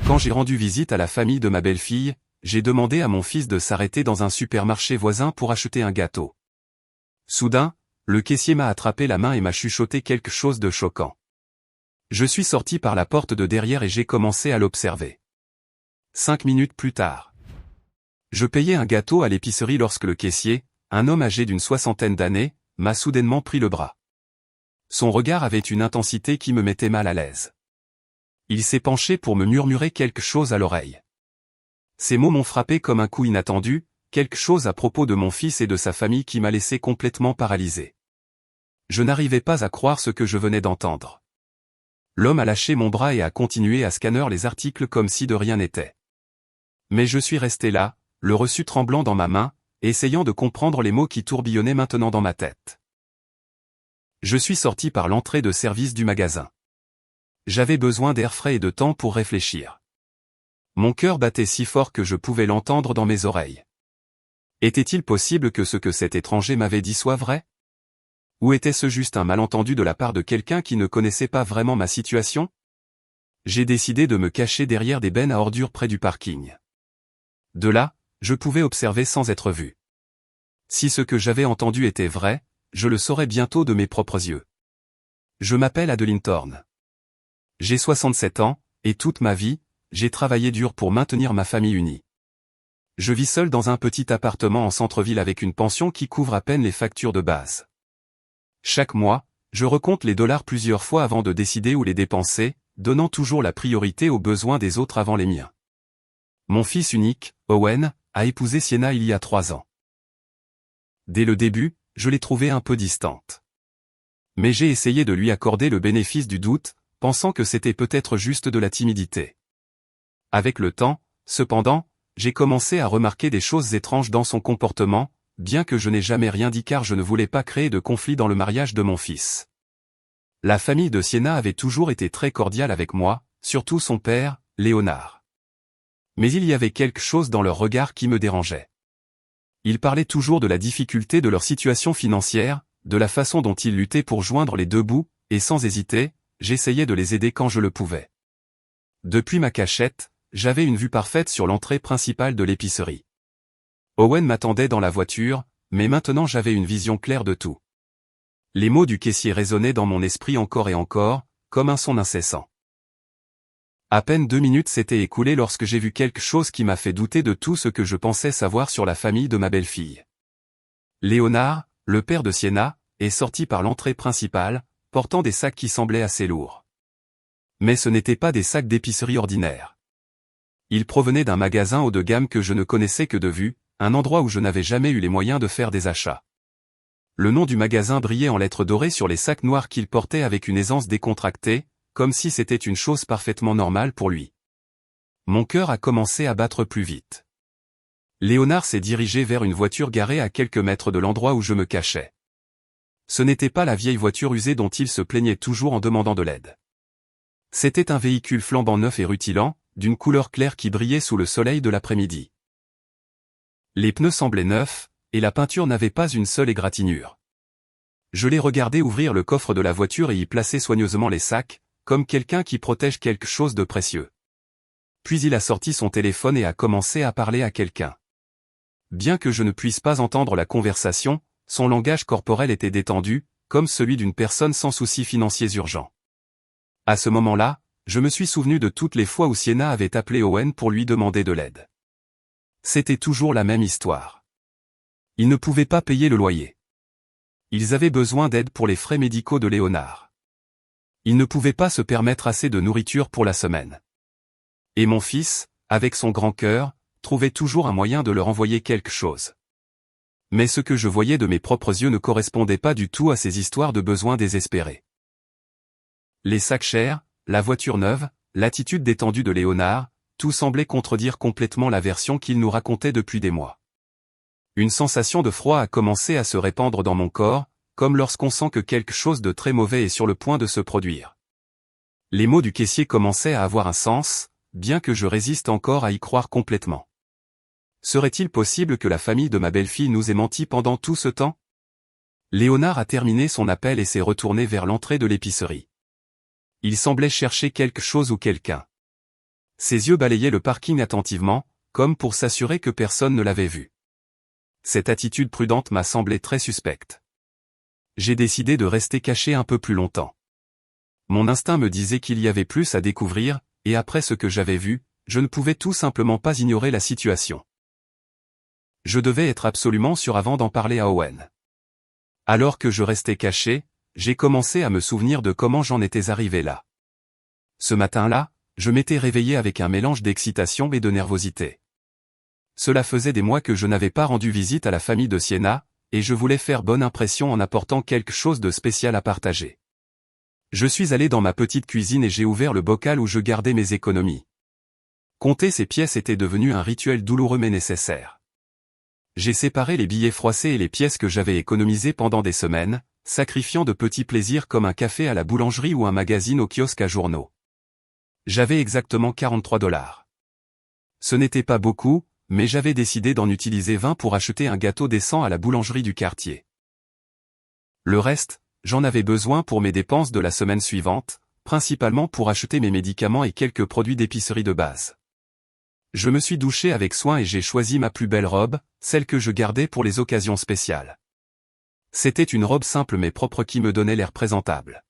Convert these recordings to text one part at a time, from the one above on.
Quand j'ai rendu visite à la famille de ma belle-fille, j'ai demandé à mon fils de s'arrêter dans un supermarché voisin pour acheter un gâteau. Soudain, le caissier m'a attrapé la main et m'a chuchoté quelque chose de choquant. Je suis sorti par la porte de derrière et j'ai commencé à l'observer. 5 minutes plus tard. Je payais un gâteau à l'épicerie lorsque le caissier, un homme âgé d'une 60aine d'années, m'a soudainement pris le bras. Son regard avait une intensité qui me mettait mal à l'aise. Il s'est penché pour me murmurer quelque chose à l'oreille. Ces mots m'ont frappé comme un coup inattendu, quelque chose à propos de mon fils et de sa famille qui m'a laissé complètement paralysé. Je n'arrivais pas à croire ce que je venais d'entendre. L'homme a lâché mon bras et a continué à scanner les articles comme si de rien n'était. Mais je suis resté là, le reçu tremblant dans ma main, essayant de comprendre les mots qui tourbillonnaient maintenant dans ma tête. Je suis sorti par l'entrée de service du magasin. J'avais besoin d'air frais et de temps pour réfléchir. Mon cœur battait si fort que je pouvais l'entendre dans mes oreilles. Était-il possible que ce que cet étranger m'avait dit soit vrai? Ou était-ce juste un malentendu de la part de quelqu'un qui ne connaissait pas vraiment ma situation? J'ai décidé de me cacher derrière des bennes à ordures près du parking. De là, je pouvais observer sans être vu. Si ce que j'avais entendu était vrai, je le saurais bientôt de mes propres yeux. Je m'appelle Adeline Thorne. J'ai 67 ans, et toute ma vie, j'ai travaillé dur pour maintenir ma famille unie. Je vis seul dans un petit appartement en centre-ville avec une pension qui couvre à peine les factures de base. Chaque mois, je recompte les dollars plusieurs fois avant de décider où les dépenser, donnant toujours la priorité aux besoins des autres avant les miens. Mon fils unique, Owen, a épousé Sienna il y a 3 ans. Dès le début, je l'ai trouvée un peu distante. Mais j'ai essayé de lui accorder le bénéfice du doute, pensant que c'était peut-être juste de la timidité. Avec le temps, cependant, j'ai commencé à remarquer des choses étranges dans son comportement, bien que je n'ai jamais rien dit car je ne voulais pas créer de conflit dans le mariage de mon fils. La famille de Sienna avait toujours été très cordiale avec moi, surtout son père, Léonard. Mais il y avait quelque chose dans leur regard qui me dérangeait. Ils parlaient toujours de la difficulté de leur situation financière, de la façon dont ils luttaient pour joindre les deux bouts, et sans hésiter, j'essayais de les aider quand je le pouvais. Depuis ma cachette, j'avais une vue parfaite sur l'entrée principale de l'épicerie. Owen m'attendait dans la voiture, mais maintenant j'avais une vision claire de tout. Les mots du caissier résonnaient dans mon esprit encore et encore, comme un son incessant. À peine 2 minutes s'étaient écoulées lorsque j'ai vu quelque chose qui m'a fait douter de tout ce que je pensais savoir sur la famille de ma belle-fille. Léonard, le père de Sienna, est sorti par l'entrée principale, portant des sacs qui semblaient assez lourds. Mais ce n'étaient pas des sacs d'épicerie ordinaires. Ils provenaient d'un magasin haut de gamme que je ne connaissais que de vue, un endroit où je n'avais jamais eu les moyens de faire des achats. Le nom du magasin brillait en lettres dorées sur les sacs noirs qu'il portait avec une aisance décontractée, comme si c'était une chose parfaitement normale pour lui. Mon cœur a commencé à battre plus vite. Léonard s'est dirigé vers une voiture garée à quelques mètres de l'endroit où je me cachais. Ce n'était pas la vieille voiture usée dont il se plaignait toujours en demandant de l'aide. C'était un véhicule flambant neuf et rutilant, d'une couleur claire qui brillait sous le soleil de l'après-midi. Les pneus semblaient neufs, et la peinture n'avait pas une seule égratignure. Je l'ai regardé ouvrir le coffre de la voiture et y placer soigneusement les sacs, comme quelqu'un qui protège quelque chose de précieux. Puis il a sorti son téléphone et a commencé à parler à quelqu'un. Bien que je ne puisse pas entendre la conversation, son langage corporel était détendu, comme celui d'une personne sans soucis financiers urgents. À ce moment-là, je me suis souvenu de toutes les fois où Sienna avait appelé Owen pour lui demander de l'aide. C'était toujours la même histoire. Ils ne pouvaient pas payer le loyer. Ils avaient besoin d'aide pour les frais médicaux de Léonard. Ils ne pouvaient pas se permettre assez de nourriture pour la semaine. Et mon fils, avec son grand cœur, trouvait toujours un moyen de leur envoyer quelque chose. Mais ce que je voyais de mes propres yeux ne correspondait pas du tout à ces histoires de besoins désespérés. Les sacs chers, la voiture neuve, l'attitude détendue de Léonard, tout semblait contredire complètement la version qu'il nous racontait depuis des mois. Une sensation de froid a commencé à se répandre dans mon corps, comme lorsqu'on sent que quelque chose de très mauvais est sur le point de se produire. Les mots du caissier commençaient à avoir un sens, bien que je résiste encore à y croire complètement. Serait-il possible que la famille de ma belle-fille nous ait menti pendant tout ce temps? Léonard a terminé son appel et s'est retourné vers l'entrée de l'épicerie. Il semblait chercher quelque chose ou quelqu'un. Ses yeux balayaient le parking attentivement, comme pour s'assurer que personne ne l'avait vu. Cette attitude prudente m'a semblé très suspecte. J'ai décidé de rester caché un peu plus longtemps. Mon instinct me disait qu'il y avait plus à découvrir, et après ce que j'avais vu, je ne pouvais tout simplement pas ignorer la situation. Je devais être absolument sûr avant d'en parler à Owen. Alors que je restais caché, j'ai commencé à me souvenir de comment j'en étais arrivé là. Ce matin-là, je m'étais réveillé avec un mélange d'excitation et de nervosité. Cela faisait des mois que je n'avais pas rendu visite à la famille de Sienna, et je voulais faire bonne impression en apportant quelque chose de spécial à partager. Je suis allé dans ma petite cuisine et j'ai ouvert le bocal où je gardais mes économies. Compter ces pièces était devenu un rituel douloureux mais nécessaire. J'ai séparé les billets froissés et les pièces que j'avais économisées pendant des semaines, sacrifiant de petits plaisirs comme un café à la boulangerie ou un magazine au kiosque à journaux. J'avais exactement 43 $. Ce n'était pas beaucoup, mais j'avais décidé d'en utiliser 20 pour acheter un gâteau décent à la boulangerie du quartier. Le reste, j'en avais besoin pour mes dépenses de la semaine suivante, principalement pour acheter mes médicaments et quelques produits d'épicerie de base. Je me suis douché avec soin et j'ai choisi ma plus belle robe, celle que je gardais pour les occasions spéciales. C'était une robe simple mais propre qui me donnait l'air présentable.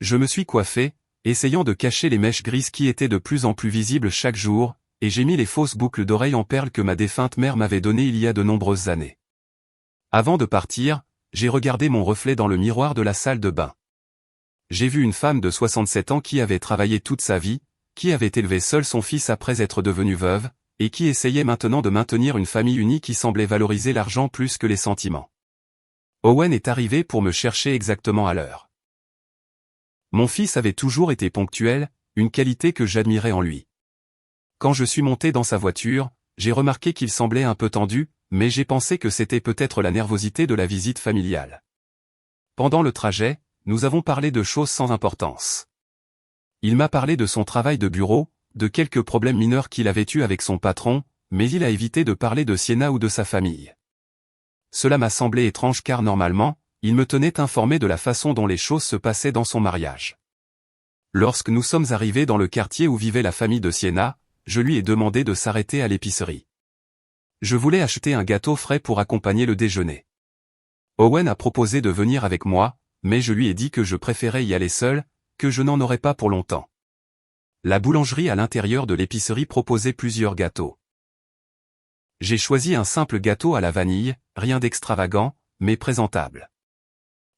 Je me suis coiffé, essayant de cacher les mèches grises qui étaient de plus en plus visibles chaque jour, et j'ai mis les fausses boucles d'oreilles en perles que ma défunte mère m'avait données il y a de nombreuses années. Avant de partir, j'ai regardé mon reflet dans le miroir de la salle de bain. J'ai vu une femme de 67 ans qui avait travaillé toute sa vie, qui avait élevé seule son fils après être devenue veuve, et qui essayait maintenant de maintenir une famille unie qui semblait valoriser l'argent plus que les sentiments. Owen est arrivé pour me chercher exactement à l'heure. Mon fils avait toujours été ponctuel, une qualité que j'admirais en lui. Quand je suis monté dans sa voiture, j'ai remarqué qu'il semblait un peu tendu, mais j'ai pensé que c'était peut-être la nervosité de la visite familiale. Pendant le trajet, nous avons parlé de choses sans importance. Il m'a parlé de son travail de bureau, de quelques problèmes mineurs qu'il avait eus avec son patron, mais il a évité de parler de Sienna ou de sa famille. Cela m'a semblé étrange car normalement, il me tenait informé de la façon dont les choses se passaient dans son mariage. Lorsque nous sommes arrivés dans le quartier où vivait la famille de Sienna, je lui ai demandé de s'arrêter à l'épicerie. Je voulais acheter un gâteau frais pour accompagner le déjeuner. Owen a proposé de venir avec moi, mais je lui ai dit que je préférais y aller seul, que je n'en aurais pas pour longtemps. La boulangerie à l'intérieur de l'épicerie proposait plusieurs gâteaux. J'ai choisi un simple gâteau à la vanille, rien d'extravagant, mais présentable.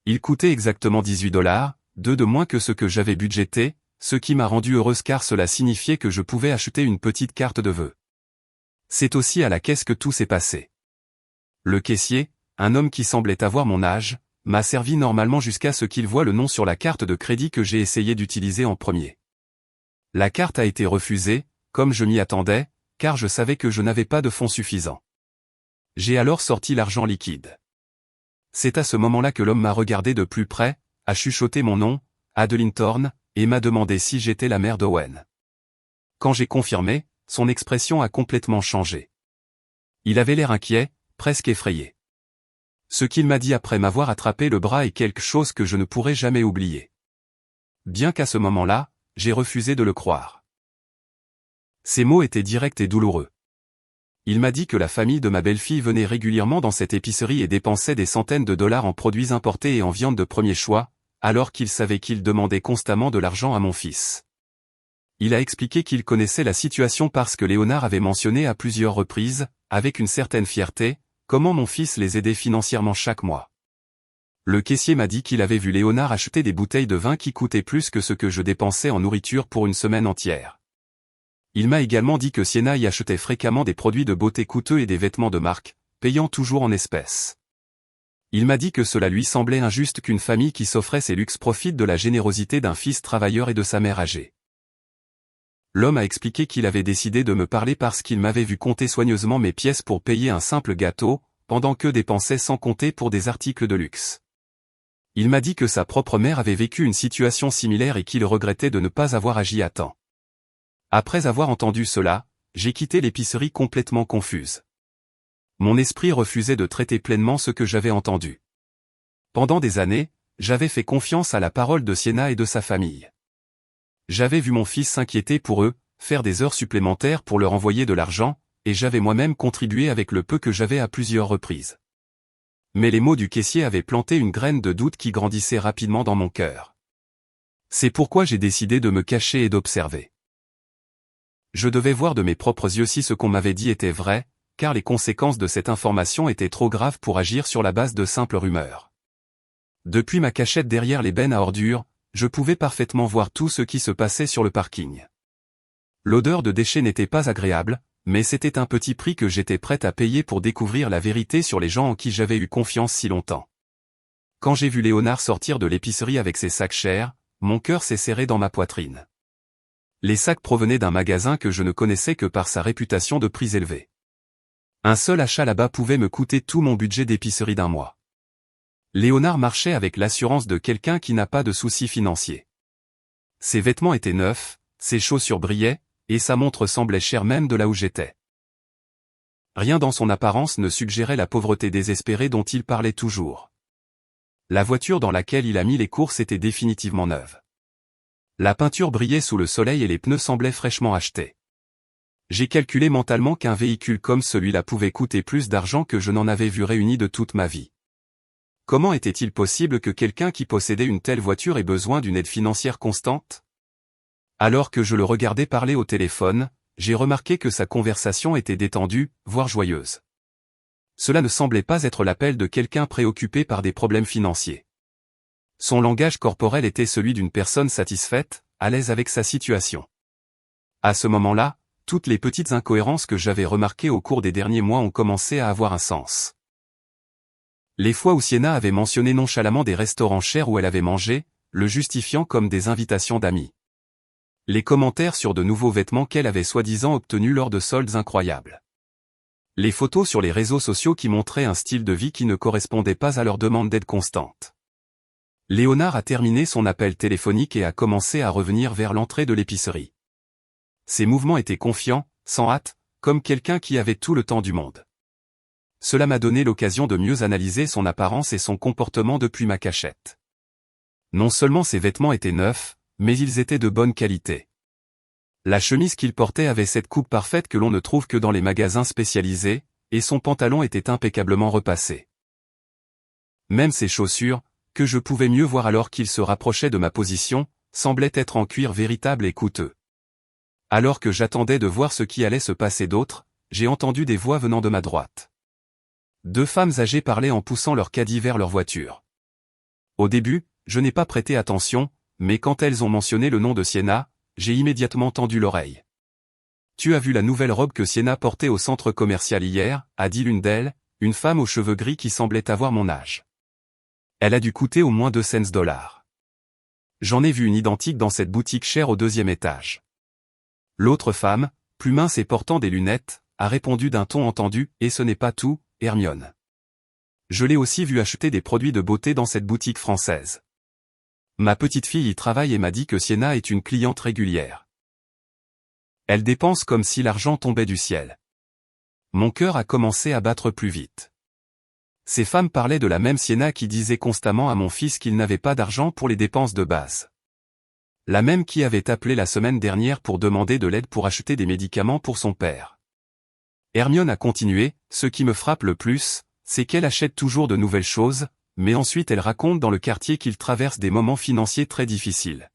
Il coûtait exactement 18 $, 2 de moins que ce que j'avais budgété, ce qui m'a rendu heureuse car cela signifiait que je pouvais acheter une petite carte de vœux. C'est aussi à la caisse que tout s'est passé. Le caissier, un homme qui semblait avoir mon âge, m'a servi normalement jusqu'à ce qu'il voie le nom sur la carte de crédit que j'ai essayé d'utiliser en premier. La carte a été refusée, comme je m'y attendais, car je savais que je n'avais pas de fonds suffisants. J'ai alors sorti l'argent liquide. C'est à ce moment-là que l'homme m'a regardé de plus près, a chuchoté mon nom, Adeline Thorne, et m'a demandé si j'étais la mère d'Owen. Quand j'ai confirmé, son expression a complètement changé. Il avait l'air inquiet, presque effrayé. Ce qu'il m'a dit après m'avoir attrapé le bras est quelque chose que je ne pourrai jamais oublier. Bien qu'à ce moment-là, j'ai refusé de le croire. Ses mots étaient directs et douloureux. Il m'a dit que la famille de ma belle-fille venait régulièrement dans cette épicerie et dépensait des centaines de dollars en produits importés et en viande de premier choix, alors qu'il savait qu'il demandait constamment de l'argent à mon fils. Il a expliqué qu'il connaissait la situation parce que Léonard avait mentionné à plusieurs reprises, avec une certaine fierté, comment mon fils les aidait financièrement chaque mois. Le caissier m'a dit qu'il avait vu Léonard acheter des bouteilles de vin qui coûtaient plus que ce que je dépensais en nourriture pour une semaine entière. Il m'a également dit que Sienna y achetait fréquemment des produits de beauté coûteux et des vêtements de marque, payant toujours en espèces. Il m'a dit que cela lui semblait injuste qu'une famille qui s'offrait ces luxes profite de la générosité d'un fils travailleur et de sa mère âgée. L'homme a expliqué qu'il avait décidé de me parler parce qu'il m'avait vu compter soigneusement mes pièces pour payer un simple gâteau, pendant qu'eux dépensaient sans compter pour des articles de luxe. Il m'a dit que sa propre mère avait vécu une situation similaire et qu'il regrettait de ne pas avoir agi à temps. Après avoir entendu cela, j'ai quitté l'épicerie complètement confuse. Mon esprit refusait de traiter pleinement ce que j'avais entendu. Pendant des années, j'avais fait confiance à la parole de Sienna et de sa famille. J'avais vu mon fils s'inquiéter pour eux, faire des heures supplémentaires pour leur envoyer de l'argent, et j'avais moi-même contribué avec le peu que j'avais à plusieurs reprises. Mais les mots du caissier avaient planté une graine de doute qui grandissait rapidement dans mon cœur. C'est pourquoi j'ai décidé de me cacher et d'observer. Je devais voir de mes propres yeux si ce qu'on m'avait dit était vrai, car les conséquences de cette information étaient trop graves pour agir sur la base de simples rumeurs. Depuis ma cachette derrière les bennes à ordures, je pouvais parfaitement voir tout ce qui se passait sur le parking. L'odeur de déchets n'était pas agréable, mais c'était un petit prix que j'étais prêt à payer pour découvrir la vérité sur les gens en qui j'avais eu confiance si longtemps. Quand j'ai vu Léonard sortir de l'épicerie avec ses sacs chers, mon cœur s'est serré dans ma poitrine. Les sacs provenaient d'un magasin que je ne connaissais que par sa réputation de prix élevés. Un seul achat là-bas pouvait me coûter tout mon budget d'épicerie d'un mois. Léonard marchait avec l'assurance de quelqu'un qui n'a pas de soucis financiers. Ses vêtements étaient neufs, ses chaussures brillaient, et sa montre semblait chère même de là où j'étais. Rien dans son apparence ne suggérait la pauvreté désespérée dont il parlait toujours. La voiture dans laquelle il a mis les courses était définitivement neuve. La peinture brillait sous le soleil et les pneus semblaient fraîchement achetés. J'ai calculé mentalement qu'un véhicule comme celui-là pouvait coûter plus d'argent que je n'en avais vu réuni de toute ma vie. Comment était-il possible que quelqu'un qui possédait une telle voiture ait besoin d'une aide financière constante ? Alors que je le regardais parler au téléphone, j'ai remarqué que sa conversation était détendue, voire joyeuse. Cela ne semblait pas être l'appel de quelqu'un préoccupé par des problèmes financiers. Son langage corporel était celui d'une personne satisfaite, à l'aise avec sa situation. À ce moment-là, toutes les petites incohérences que j'avais remarquées au cours des derniers mois ont commencé à avoir un sens. Les fois où Sienna avait mentionné nonchalamment des restaurants chers où elle avait mangé, le justifiant comme des invitations d'amis. Les commentaires sur de nouveaux vêtements qu'elle avait soi-disant obtenus lors de soldes incroyables. Les photos sur les réseaux sociaux qui montraient un style de vie qui ne correspondait pas à leur demande d'aide constante. Léonard a terminé son appel téléphonique et a commencé à revenir vers l'entrée de l'épicerie. Ses mouvements étaient confiants, sans hâte, comme quelqu'un qui avait tout le temps du monde. Cela m'a donné l'occasion de mieux analyser son apparence et son comportement depuis ma cachette. Non seulement ses vêtements étaient neufs, mais ils étaient de bonne qualité. La chemise qu'il portait avait cette coupe parfaite que l'on ne trouve que dans les magasins spécialisés, et son pantalon était impeccablement repassé. Même ses chaussures, que je pouvais mieux voir alors qu'il se rapprochait de ma position, semblaient être en cuir véritable et coûteux. Alors que j'attendais de voir ce qui allait se passer d'autre, j'ai entendu des voix venant de ma droite. Deux femmes âgées parlaient en poussant leur caddie vers leur voiture. Au début, je n'ai pas prêté attention, mais quand elles ont mentionné le nom de Sienna, j'ai immédiatement tendu l'oreille. « Tu as vu la nouvelle robe que Sienna portait au centre commercial hier » a dit l'une d'elles, une femme aux cheveux gris qui semblait avoir mon âge. Elle a dû coûter au moins 200 $. J'en ai vu une identique dans cette boutique chère au 2e étage. L'autre femme, plus mince et portant des lunettes, a répondu d'un ton entendu, et ce n'est pas tout, Hermione. Je l'ai aussi vue acheter des produits de beauté dans cette boutique française. Ma petite fille y travaille et m'a dit que Sienna est une cliente régulière. Elle dépense comme si l'argent tombait du ciel. Mon cœur a commencé à battre plus vite. Ces femmes parlaient de la même Sienna qui disait constamment à mon fils qu'il n'avait pas d'argent pour les dépenses de base. La même qui avait appelé la semaine dernière pour demander de l'aide pour acheter des médicaments pour son père. Hermione a continué, ce qui me frappe le plus, c'est qu'elle achète toujours de nouvelles choses, mais ensuite elle raconte dans le quartier qu'il traverse des moments financiers très difficiles.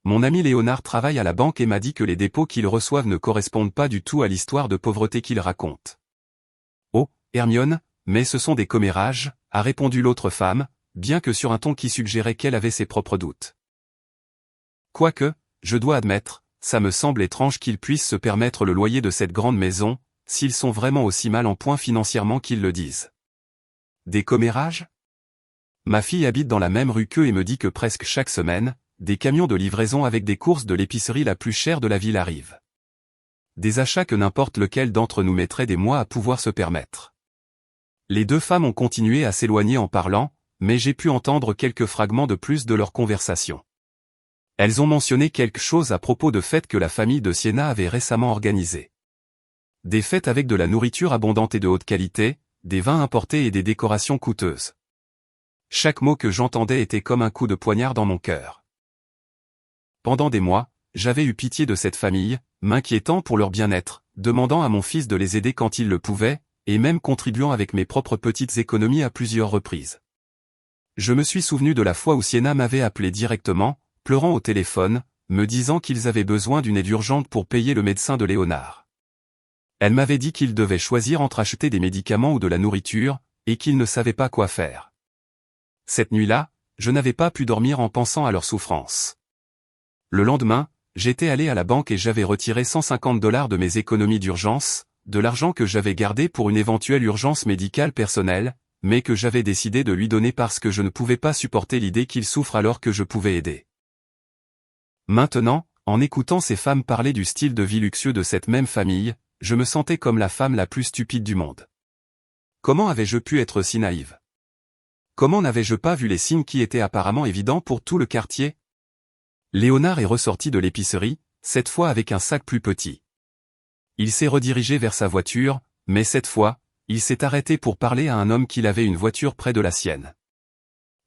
Mon ami Léonard travaille à la banque et m'a dit que les dépôts qu'ils reçoivent ne correspondent pas du tout à l'histoire de pauvreté qu'il raconte. Oh, Hermione, mais ce sont des commérages, a répondu l'autre femme, bien que sur un ton qui suggérait qu'elle avait ses propres doutes. Quoique, je dois admettre, ça me semble étrange qu'ils puissent se permettre le loyer de cette grande maison, s'ils sont vraiment aussi mal en point financièrement qu'ils le disent. Des commérages ? Ma fille habite dans la même rue qu'eux et me dit que presque chaque semaine, des camions de livraison avec des courses de l'épicerie la plus chère de la ville arrivent. Des achats que n'importe lequel d'entre nous mettrait des mois à pouvoir se permettre. Les deux femmes ont continué à s'éloigner en parlant, mais j'ai pu entendre quelques fragments de plus de leur conversation. Elles ont mentionné quelque chose à propos de fêtes que la famille de Sienna avait récemment organisées. Des fêtes avec de la nourriture abondante et de haute qualité, des vins importés et des décorations coûteuses. Chaque mot que j'entendais était comme un coup de poignard dans mon cœur. Pendant des mois, j'avais eu pitié de cette famille, m'inquiétant pour leur bien-être, demandant à mon fils de les aider quand il le pouvait, et même contribuant avec mes propres petites économies à plusieurs reprises. Je me suis souvenu de la fois où Sienna m'avait appelé directement, pleurant au téléphone, me disant qu'ils avaient besoin d'une aide urgente pour payer le médecin de Léonard. Elle m'avait dit qu'ils devaient choisir entre acheter des médicaments ou de la nourriture, et qu'ils ne savaient pas quoi faire. Cette nuit-là, je n'avais pas pu dormir en pensant à leur souffrance. Le lendemain, j'étais allé à la banque et j'avais retiré $150 de mes économies d'urgence, de l'argent que j'avais gardé pour une éventuelle urgence médicale personnelle, mais que j'avais décidé de lui donner parce que je ne pouvais pas supporter l'idée qu'il souffre alors que je pouvais aider. Maintenant, en écoutant ces femmes parler du style de vie luxueux de cette même famille, je me sentais comme la femme la plus stupide du monde. Comment avais-je pu être si naïve? Comment n'avais-je pas vu les signes qui étaient apparemment évidents pour tout le quartier? Léonard est ressorti de l'épicerie, cette fois avec un sac plus petit. Il s'est redirigé vers sa voiture, mais cette fois, il s'est arrêté pour parler à un homme qui avait une voiture près de la sienne.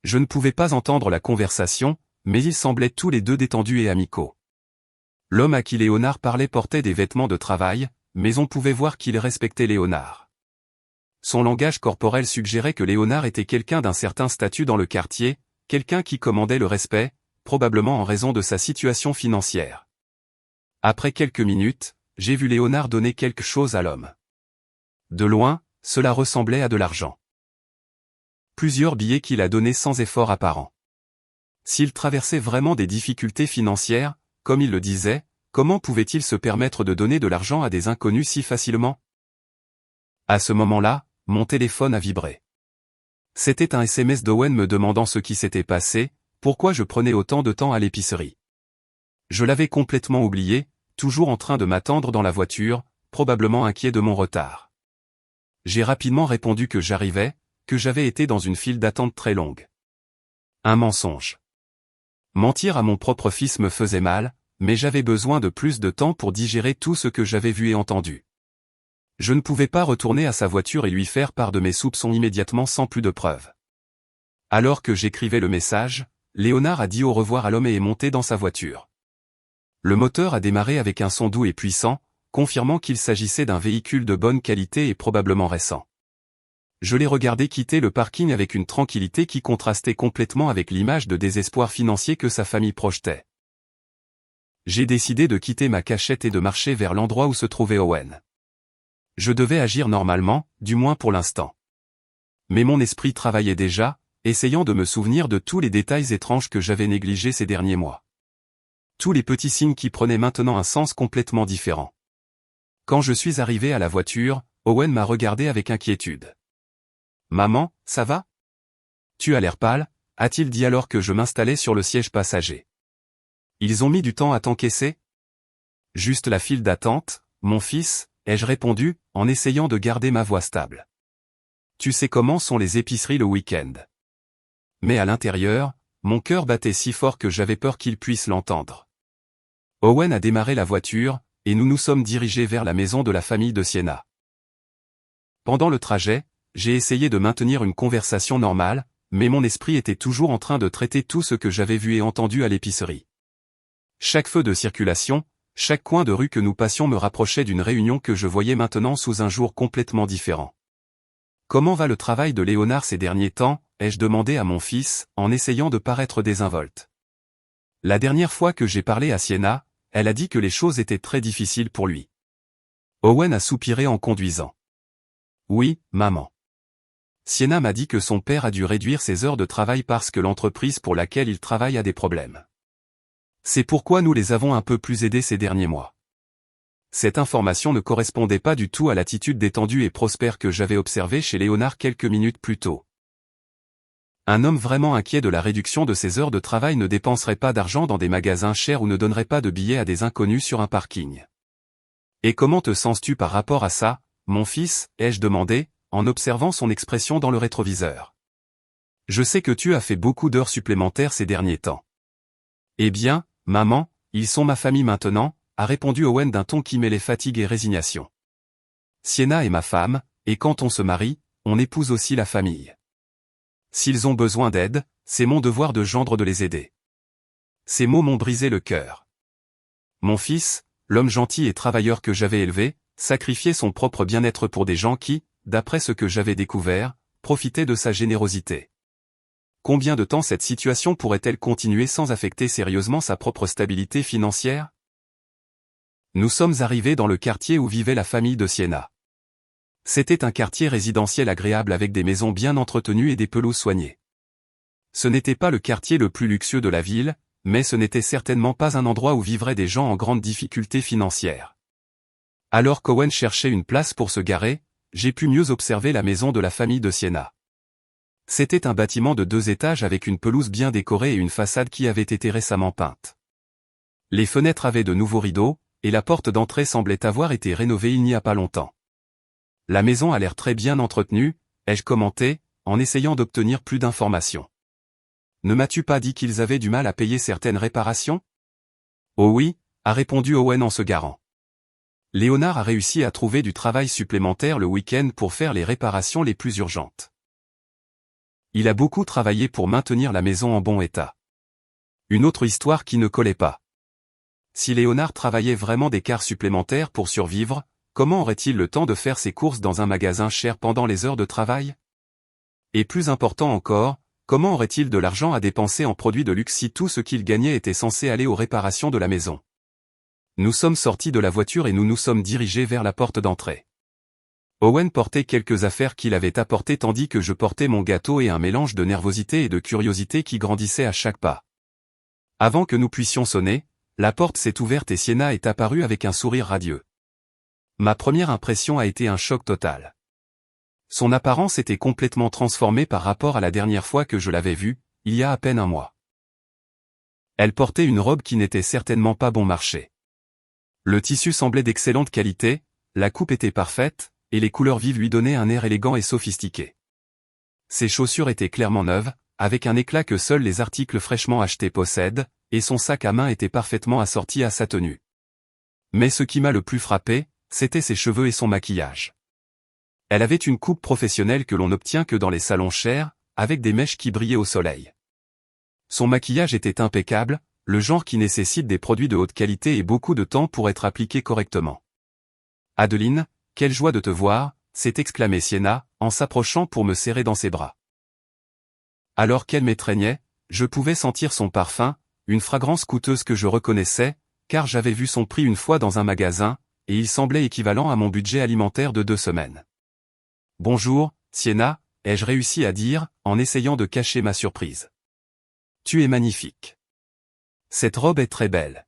Je ne pouvais pas entendre la conversation, mais ils semblaient tous les deux détendus et amicaux. L'homme à qui Léonard parlait portait des vêtements de travail, mais on pouvait voir qu'il respectait Léonard. Son langage corporel suggérait que Léonard était quelqu'un d'un certain statut dans le quartier, quelqu'un qui commandait le respect, probablement en raison de sa situation financière. Après quelques minutes, j'ai vu Léonard donner quelque chose à l'homme. De loin, cela ressemblait à de l'argent. Plusieurs billets qu'il a donnés sans effort apparent. S'il traversait vraiment des difficultés financières, comme il le disait, comment pouvait-il se permettre de donner de l'argent à des inconnus si facilement? À ce moment-là, mon téléphone a vibré. C'était un SMS d'Owen me demandant ce qui s'était passé, pourquoi je prenais autant de temps à l'épicerie. Je l'avais complètement oublié, toujours en train de m'attendre dans la voiture, probablement inquiet de mon retard. J'ai rapidement répondu que j'arrivais, que j'avais été dans une file d'attente très longue. Un mensonge. Mentir à mon propre fils me faisait mal, mais j'avais besoin de plus de temps pour digérer tout ce que j'avais vu et entendu. Je ne pouvais pas retourner à sa voiture et lui faire part de mes soupçons immédiatement sans plus de preuves. Alors que j'écrivais le message, Léonard a dit au revoir à l'homme et est monté dans sa voiture. Le moteur a démarré avec un son doux et puissant, confirmant qu'il s'agissait d'un véhicule de bonne qualité et probablement récent. Je l'ai regardé quitter le parking avec une tranquillité qui contrastait complètement avec l'image de désespoir financier que sa famille projetait. J'ai décidé de quitter ma cachette et de marcher vers l'endroit où se trouvait Owen. Je devais agir normalement, du moins pour l'instant. Mais mon esprit travaillait déjà, essayant de me souvenir de tous les détails étranges que j'avais négligés ces derniers mois. Tous les petits signes qui prenaient maintenant un sens complètement différent. Quand je suis arrivé à la voiture, Owen m'a regardé avec inquiétude. « Maman, ça va? Tu as l'air pâle » a-t-il dit alors que je m'installais sur le siège passager. Ils ont mis du temps à t'encaisser? Juste la file d'attente, mon fils, ai-je répondu, en essayant de garder ma voix stable. Tu sais comment sont les épiceries le week-end. Mais à l'intérieur, mon cœur battait si fort que j'avais peur qu'il puisse l'entendre. Owen a démarré la voiture, et nous nous sommes dirigés vers la maison de la famille de Sienna. Pendant le trajet, j'ai essayé de maintenir une conversation normale, mais mon esprit était toujours en train de traiter tout ce que j'avais vu et entendu à l'épicerie. Chaque feu de circulation, chaque coin de rue que nous passions me rapprochait d'une réunion que je voyais maintenant sous un jour complètement différent. Comment va le travail de Léonard ces derniers temps, ai-je demandé à mon fils, en essayant de paraître désinvolte. La dernière fois que j'ai parlé à Sienna, elle a dit que les choses étaient très difficiles pour lui. Owen a soupiré en conduisant. Oui, maman. Sienna m'a dit que son père a dû réduire ses heures de travail parce que l'entreprise pour laquelle il travaille a des problèmes. C'est pourquoi nous les avons un peu plus aidés ces derniers mois. Cette information ne correspondait pas du tout à l'attitude détendue et prospère que j'avais observée chez Léonard quelques minutes plus tôt. Un homme vraiment inquiet de la réduction de ses heures de travail ne dépenserait pas d'argent dans des magasins chers ou ne donnerait pas de billets à des inconnus sur un parking. Et comment te sens-tu par rapport à ça, mon fils, ai-je demandé, en observant son expression dans le rétroviseur. Je sais que tu as fait beaucoup d'heures supplémentaires ces derniers temps. Eh bien, maman, ils sont ma famille maintenant, a répondu Owen d'un ton qui mêlait fatigue et résignation. Sienna est ma femme, et quand on se marie, on épouse aussi la famille. S'ils ont besoin d'aide, c'est mon devoir de gendre de les aider. Ces mots m'ont brisé le cœur. Mon fils, l'homme gentil et travailleur que j'avais élevé, sacrifiait son propre bien-être pour des gens qui, d'après ce que j'avais découvert, profitaient de sa générosité. Combien de temps cette situation pourrait-elle continuer sans affecter sérieusement sa propre stabilité financière? Nous sommes arrivés dans le quartier où vivait la famille de Siena. C'était un quartier résidentiel agréable avec des maisons bien entretenues et des pelouses soignées. Ce n'était pas le quartier le plus luxueux de la ville, mais ce n'était certainement pas un endroit où vivraient des gens en grande difficulté financière. Alors qu'Owen cherchait une place pour se garer, j'ai pu mieux observer la maison de la famille de Siena. C'était un bâtiment de 2 étages avec une pelouse bien décorée et une façade qui avait été récemment peinte. Les fenêtres avaient de nouveaux rideaux, et la porte d'entrée semblait avoir été rénovée il n'y a pas longtemps. La maison a l'air très bien entretenue, ai-je commenté, en essayant d'obtenir plus d'informations. Ne m'as-tu pas dit qu'ils avaient du mal à payer certaines réparations? Oh oui, a répondu Owen en se garant. Léonard a réussi à trouver du travail supplémentaire le week-end pour faire les réparations les plus urgentes. Il a beaucoup travaillé pour maintenir la maison en bon état. Une autre histoire qui ne collait pas. Si Léonard travaillait vraiment des quarts supplémentaires pour survivre, comment aurait-il le temps de faire ses courses dans un magasin cher pendant les heures de travail? Et plus important encore, comment aurait-il de l'argent à dépenser en produits de luxe si tout ce qu'il gagnait était censé aller aux réparations de la maison? Nous sommes sortis de la voiture et nous nous sommes dirigés vers la porte d'entrée. Owen portait quelques affaires qu'il avait apportées tandis que je portais mon gâteau et un mélange de nervosité et de curiosité qui grandissait à chaque pas. Avant que nous puissions sonner, la porte s'est ouverte et Siena est apparue avec un sourire radieux. Ma première impression a été un choc total. Son apparence était complètement transformée par rapport à la dernière fois que je l'avais vue, il y a à peine un mois. Elle portait une robe qui n'était certainement pas bon marché. Le tissu semblait d'excellente qualité, la coupe était parfaite, et les couleurs vives lui donnaient un air élégant et sophistiqué. Ses chaussures étaient clairement neuves, avec un éclat que seuls les articles fraîchement achetés possèdent, et son sac à main était parfaitement assorti à sa tenue. Mais ce qui m'a le plus frappé, c'étaient ses cheveux et son maquillage. Elle avait une coupe professionnelle que l'on n'obtient que dans les salons chers, avec des mèches qui brillaient au soleil. Son maquillage était impeccable, le genre qui nécessite des produits de haute qualité et beaucoup de temps pour être appliqué correctement. « Adeline, quelle joie de te voir !» s'est exclamé Siena, en s'approchant pour me serrer dans ses bras. Alors qu'elle m'étreignait, je pouvais sentir son parfum, une fragrance coûteuse que je reconnaissais, car j'avais vu son prix une fois dans un magasin, et il semblait équivalent à mon budget alimentaire de 2 semaines. « Bonjour, Siena », ai-je réussi à dire, en essayant de cacher ma surprise. « Tu es magnifique. Cette robe est très belle. »«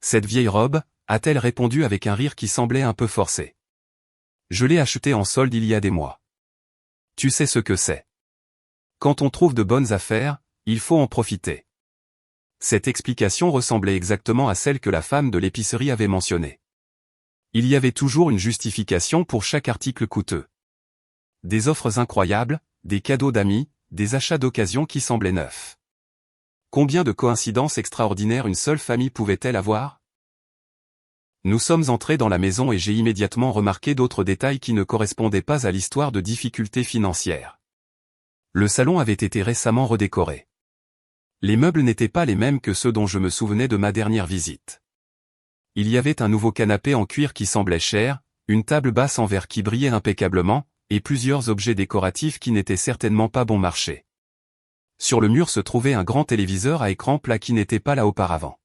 Cette vieille robe ?» a-t-elle répondu avec un rire qui semblait un peu forcé. « Je l'ai achetée en solde il y a des mois. Tu sais ce que c'est. Quand on trouve de bonnes affaires, il faut en profiter. » Cette explication ressemblait exactement à celle que la femme de l'épicerie avait mentionnée. Il y avait toujours une justification pour chaque article coûteux. Des offres incroyables, des cadeaux d'amis, des achats d'occasion qui semblaient neufs. Combien de coïncidences extraordinaires une seule famille pouvait-elle avoir? Nous sommes entrés dans la maison et j'ai immédiatement remarqué d'autres détails qui ne correspondaient pas à l'histoire de difficultés financières. Le salon avait été récemment redécoré. Les meubles n'étaient pas les mêmes que ceux dont je me souvenais de ma dernière visite. Il y avait un nouveau canapé en cuir qui semblait cher, une table basse en verre qui brillait impeccablement, et plusieurs objets décoratifs qui n'étaient certainement pas bon marché. Sur le mur se trouvait un grand téléviseur à écran plat qui n'était pas là auparavant.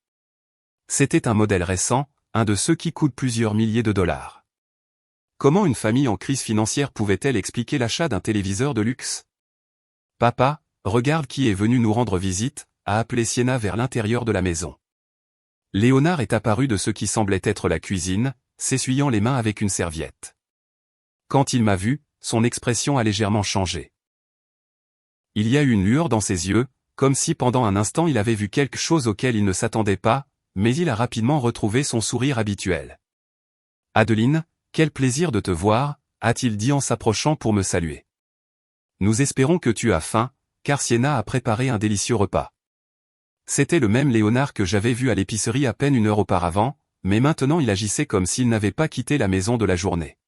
C'était un modèle récent, un de ceux qui coûtent plusieurs milliers de dollars. Comment une famille en crise financière pouvait-elle expliquer l'achat d'un téléviseur de luxe? « Papa, regarde qui est venu nous rendre visite », a appelé Siena vers l'intérieur de la maison. Léonard est apparu de ce qui semblait être la cuisine, s'essuyant les mains avec une serviette. Quand il m'a vu, son expression a légèrement changé. Il y a eu une lueur dans ses yeux, comme si pendant un instant il avait vu quelque chose auquel il ne s'attendait pas, mais il a rapidement retrouvé son sourire habituel. « Adeline, quel plaisir de te voir », a-t-il dit en s'approchant pour me saluer. « Nous espérons que tu as faim, car Siena a préparé un délicieux repas. » C'était le même Léonard que j'avais vu à l'épicerie à peine 1 heure auparavant, mais maintenant il agissait comme s'il n'avait pas quitté la maison de la journée.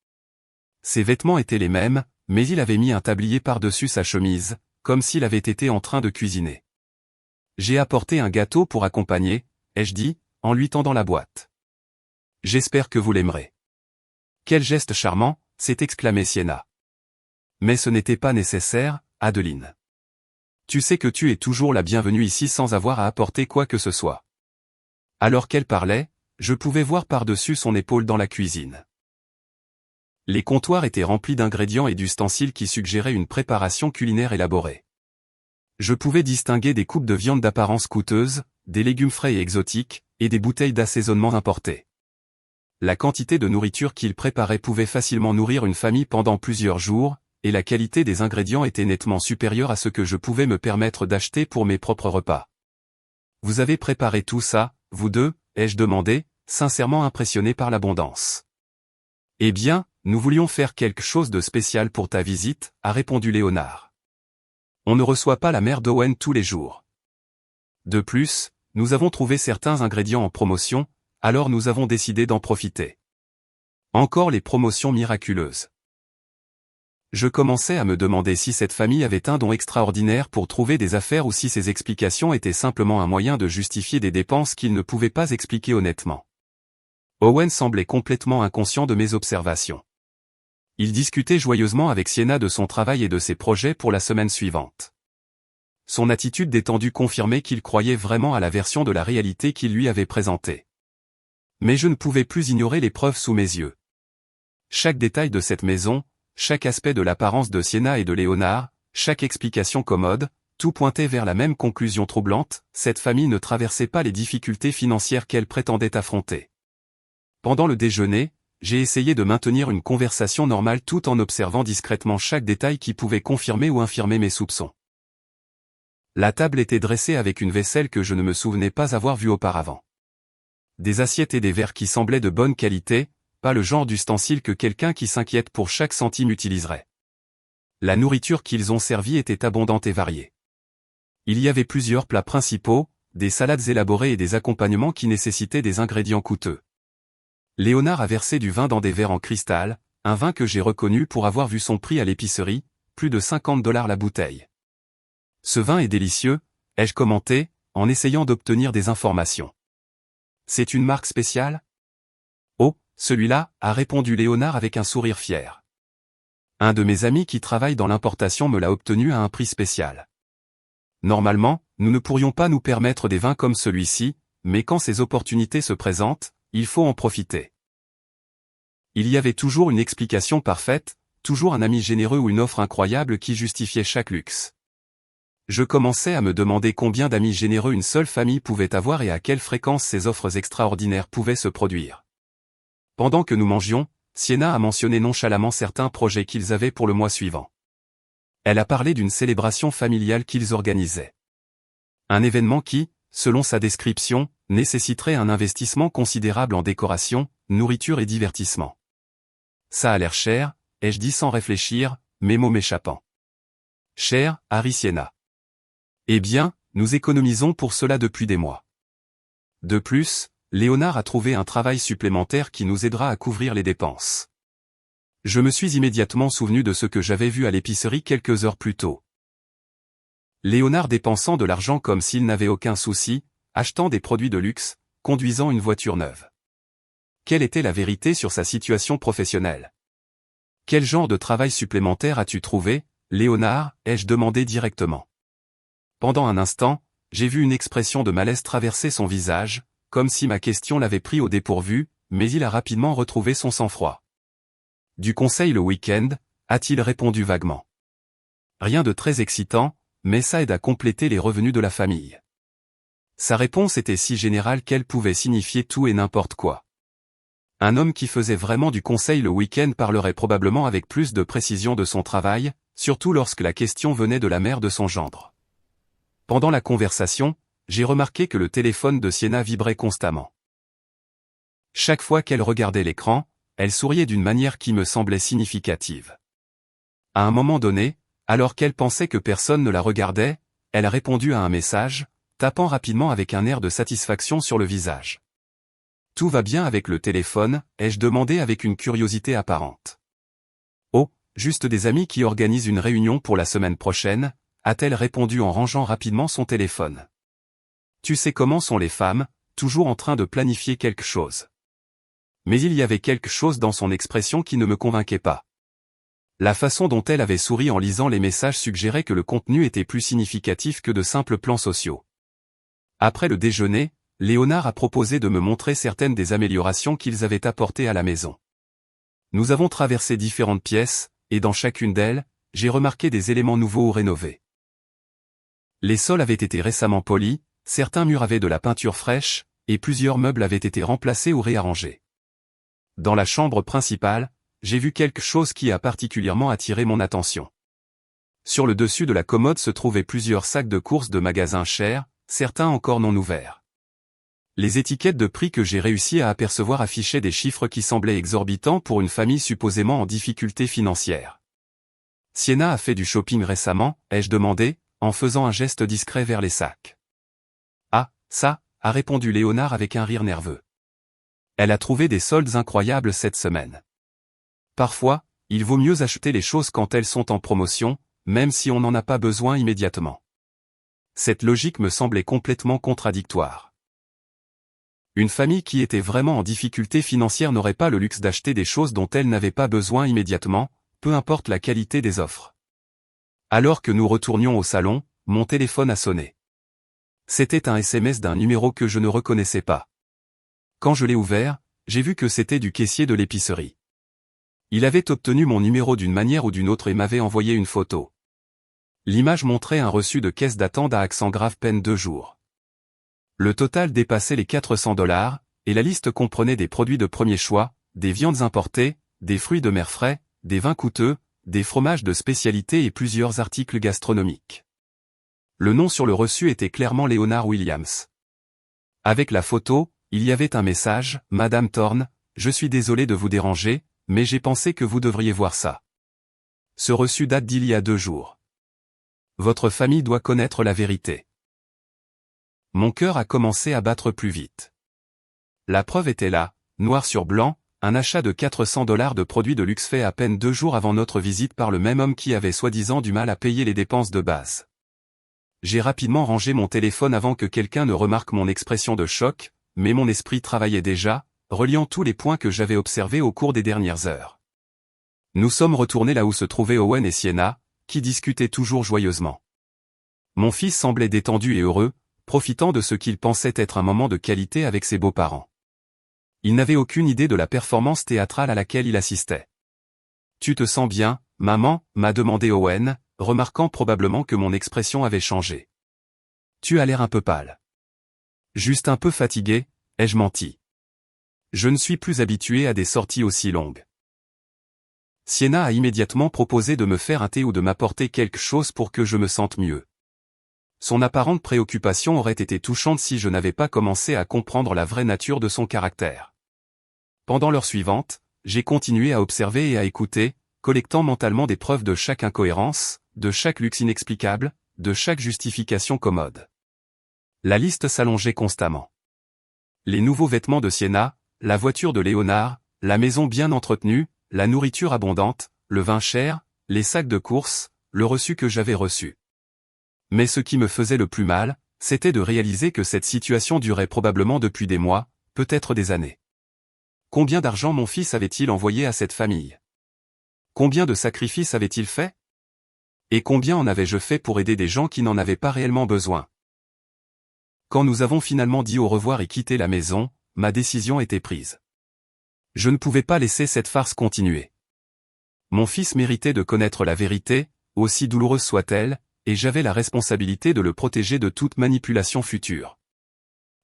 Ses vêtements étaient les mêmes, mais il avait mis un tablier par-dessus sa chemise, comme s'il avait été en train de cuisiner. « J'ai apporté un gâteau pour accompagner », ai-je dit, en lui tendant la boîte. J'espère que vous l'aimerez. Quel geste charmant, s'est exclamé Sienna. Mais ce n'était pas nécessaire, Adeline. Tu sais que tu es toujours la bienvenue ici sans avoir à apporter quoi que ce soit. Alors qu'elle parlait, je pouvais voir par-dessus son épaule dans la cuisine. Les comptoirs étaient remplis d'ingrédients et d'ustensiles qui suggéraient une préparation culinaire élaborée. Je pouvais distinguer des coupes de viande d'apparence coûteuse, des légumes frais et exotiques, et des bouteilles d'assaisonnement importées. La quantité de nourriture qu'il préparait pouvait facilement nourrir une famille pendant plusieurs jours, et la qualité des ingrédients était nettement supérieure à ce que je pouvais me permettre d'acheter pour mes propres repas. « Vous avez préparé tout ça, vous deux ?» ai-je demandé, sincèrement impressionné par l'abondance. « Eh bien, nous voulions faire quelque chose de spécial pour ta visite, » a répondu Léonard. « On ne reçoit pas la mère d'Owen tous les jours. De plus, nous avons trouvé certains ingrédients en promotion, alors nous avons décidé d'en profiter. » Encore les promotions miraculeuses. Je commençais à me demander si cette famille avait un don extraordinaire pour trouver des affaires ou si ces explications étaient simplement un moyen de justifier des dépenses qu'ils ne pouvaient pas expliquer honnêtement. Owen semblait complètement inconscient de mes observations. Il discutait joyeusement avec Sienna de son travail et de ses projets pour la semaine suivante. Son attitude détendue confirmait qu'il croyait vraiment à la version de la réalité qu'il lui avait présentée. Mais je ne pouvais plus ignorer les preuves sous mes yeux. Chaque détail de cette maison, chaque aspect de l'apparence de Sienna et de Léonard, chaque explication commode, tout pointait vers la même conclusion troublante, cette famille ne traversait pas les difficultés financières qu'elle prétendait affronter. Pendant le déjeuner, j'ai essayé de maintenir une conversation normale tout en observant discrètement chaque détail qui pouvait confirmer ou infirmer mes soupçons. La table était dressée avec une vaisselle que je ne me souvenais pas avoir vue auparavant. Des assiettes et des verres qui semblaient de bonne qualité, pas le genre d'ustensile que quelqu'un qui s'inquiète pour chaque centime utiliserait. La nourriture qu'ils ont servie était abondante et variée. Il y avait plusieurs plats principaux, des salades élaborées et des accompagnements qui nécessitaient des ingrédients coûteux. Léonard a versé du vin dans des verres en cristal, un vin que j'ai reconnu pour avoir vu son prix à l'épicerie, plus de $50 la bouteille. Ce vin est délicieux, ai-je commenté, en essayant d'obtenir des informations. C'est une marque spéciale ? Oh, celui-là, a répondu Léonard avec un sourire fier. Un de mes amis qui travaille dans l'importation me l'a obtenu à un prix spécial. Normalement, nous ne pourrions pas nous permettre des vins comme celui-ci, mais quand ces opportunités se présentent, il faut en profiter. Il y avait toujours une explication parfaite, toujours un ami généreux ou une offre incroyable qui justifiait chaque luxe. Je commençais à me demander combien d'amis généreux une seule famille pouvait avoir et à quelle fréquence ces offres extraordinaires pouvaient se produire. Pendant que nous mangions, Sienna a mentionné nonchalamment certains projets qu'ils avaient pour le mois suivant. Elle a parlé d'une célébration familiale qu'ils organisaient. Un événement qui, selon sa description, nécessiterait un investissement considérable en décoration, nourriture et divertissement. Ça a l'air cher, ai-je dit sans réfléchir, mes mots m'échappant. Cher, Harry Sienna. Eh bien, nous économisons pour cela depuis des mois. De plus, Léonard a trouvé un travail supplémentaire qui nous aidera à couvrir les dépenses. Je me suis immédiatement souvenu de ce que j'avais vu à l'épicerie quelques heures plus tôt. Léonard dépensant de l'argent comme s'il n'avait aucun souci, achetant des produits de luxe, conduisant une voiture neuve. Quelle était la vérité sur sa situation professionnelle? Quel genre de travail supplémentaire as-tu trouvé, Léonard, ai-je demandé directement. Pendant un instant, j'ai vu une expression de malaise traverser son visage, comme si ma question l'avait pris au dépourvu, mais il a rapidement retrouvé son sang-froid. Du conseil le week-end, a-t-il répondu vaguement. Rien de très excitant, mais ça aide à compléter les revenus de la famille. Sa réponse était si générale qu'elle pouvait signifier tout et n'importe quoi. Un homme qui faisait vraiment du conseil le week-end parlerait probablement avec plus de précision de son travail, surtout lorsque la question venait de la mère de son gendre. Pendant la conversation, j'ai remarqué que le téléphone de Sienna vibrait constamment. Chaque fois qu'elle regardait l'écran, elle souriait d'une manière qui me semblait significative. À un moment donné, alors qu'elle pensait que personne ne la regardait, elle a répondu à un message, tapant rapidement avec un air de satisfaction sur le visage. « Tout va bien avec le téléphone ?» ai-je demandé avec une curiosité apparente. « Oh, juste des amis qui organisent une réunion pour la semaine prochaine » a-t-elle répondu en rangeant rapidement son téléphone. « Tu sais comment sont les femmes, toujours en train de planifier quelque chose. » Mais il y avait quelque chose dans son expression qui ne me convainquait pas. La façon dont elle avait souri en lisant les messages suggérait que le contenu était plus significatif que de simples plans sociaux. Après le déjeuner, Léonard a proposé de me montrer certaines des améliorations qu'ils avaient apportées à la maison. Nous avons traversé différentes pièces, et dans chacune d'elles, j'ai remarqué des éléments nouveaux ou rénovés. Les sols avaient été récemment polis, certains murs avaient de la peinture fraîche, et plusieurs meubles avaient été remplacés ou réarrangés. Dans la chambre principale, j'ai vu quelque chose qui a particulièrement attiré mon attention. Sur le dessus de la commode se trouvaient plusieurs sacs de courses de magasins chers, certains encore non ouverts. Les étiquettes de prix que j'ai réussi à apercevoir affichaient des chiffres qui semblaient exorbitants pour une famille supposément en difficulté financière. « Sienna a fait du shopping récemment ?» ai-je demandé, en faisant un geste discret vers les sacs. « Ah, ça !» a répondu Léonard avec un rire nerveux. Elle a trouvé des soldes incroyables cette semaine. Parfois, il vaut mieux acheter les choses quand elles sont en promotion, même si on n'en a pas besoin immédiatement. Cette logique me semblait complètement contradictoire. Une famille qui était vraiment en difficulté financière n'aurait pas le luxe d'acheter des choses dont elle n'avait pas besoin immédiatement, peu importe la qualité des offres. Alors que nous retournions au salon, mon téléphone a sonné. C'était un SMS d'un numéro que je ne reconnaissais pas. Quand je l'ai ouvert, j'ai vu que c'était du caissier de l'épicerie. Il avait obtenu mon numéro d'une manière ou d'une autre et m'avait envoyé une photo. L'image montrait un reçu de caisse datant d'à accent grave peine 2 jours. Le total dépassait les $400, et la liste comprenait des produits de premier choix, des viandes importées, des fruits de mer frais, des vins coûteux, des fromages de spécialité et plusieurs articles gastronomiques. Le nom sur le reçu était clairement Léonard Williams. Avec la photo, il y avait un message: « Madame Thorne, je suis désolé de vous déranger, mais j'ai pensé que vous devriez voir ça. Ce reçu date d'il y a 2 jours. Votre famille doit connaître la vérité. » Mon cœur a commencé à battre plus vite. La preuve était là, noir sur blanc, un achat de $400 de produits de luxe fait à peine 2 jours avant notre visite par le même homme qui avait soi-disant du mal à payer les dépenses de base. J'ai rapidement rangé mon téléphone avant que quelqu'un ne remarque mon expression de choc, mais mon esprit travaillait déjà, reliant tous les points que j'avais observés au cours des dernières heures. Nous sommes retournés là où se trouvaient Owen et Sienna, qui discutaient toujours joyeusement. Mon fils semblait détendu et heureux, profitant de ce qu'il pensait être un moment de qualité avec ses beaux-parents. Il n'avait aucune idée de la performance théâtrale à laquelle il assistait. « Tu te sens bien, maman ?» m'a demandé Owen, remarquant probablement que mon expression avait changé. « Tu as l'air un peu pâle. »« Juste un peu fatigué ?» ai-je menti. Je ne suis plus habitué à des sorties aussi longues. Sienna a immédiatement proposé de me faire un thé ou de m'apporter quelque chose pour que je me sente mieux. Son apparente préoccupation aurait été touchante si je n'avais pas commencé à comprendre la vraie nature de son caractère. Pendant l'heure suivante, j'ai continué à observer et à écouter, collectant mentalement des preuves de chaque incohérence, de chaque luxe inexplicable, de chaque justification commode. La liste s'allongeait constamment. Les nouveaux vêtements de Sienna, la voiture de Léonard, la maison bien entretenue, la nourriture abondante, le vin cher, les sacs de courses, le reçu que j'avais reçu. Mais ce qui me faisait le plus mal, c'était de réaliser que cette situation durait probablement depuis des mois, peut-être des années. Combien d'argent mon fils avait-il envoyé à cette famille? Combien de sacrifices avait-il fait? Et combien en avais-je fait pour aider des gens qui n'en avaient pas réellement besoin? Quand nous avons finalement dit au revoir et quitté la maison, ma décision était prise. Je ne pouvais pas laisser cette farce continuer. Mon fils méritait de connaître la vérité, aussi douloureuse soit-elle, et j'avais la responsabilité de le protéger de toute manipulation future.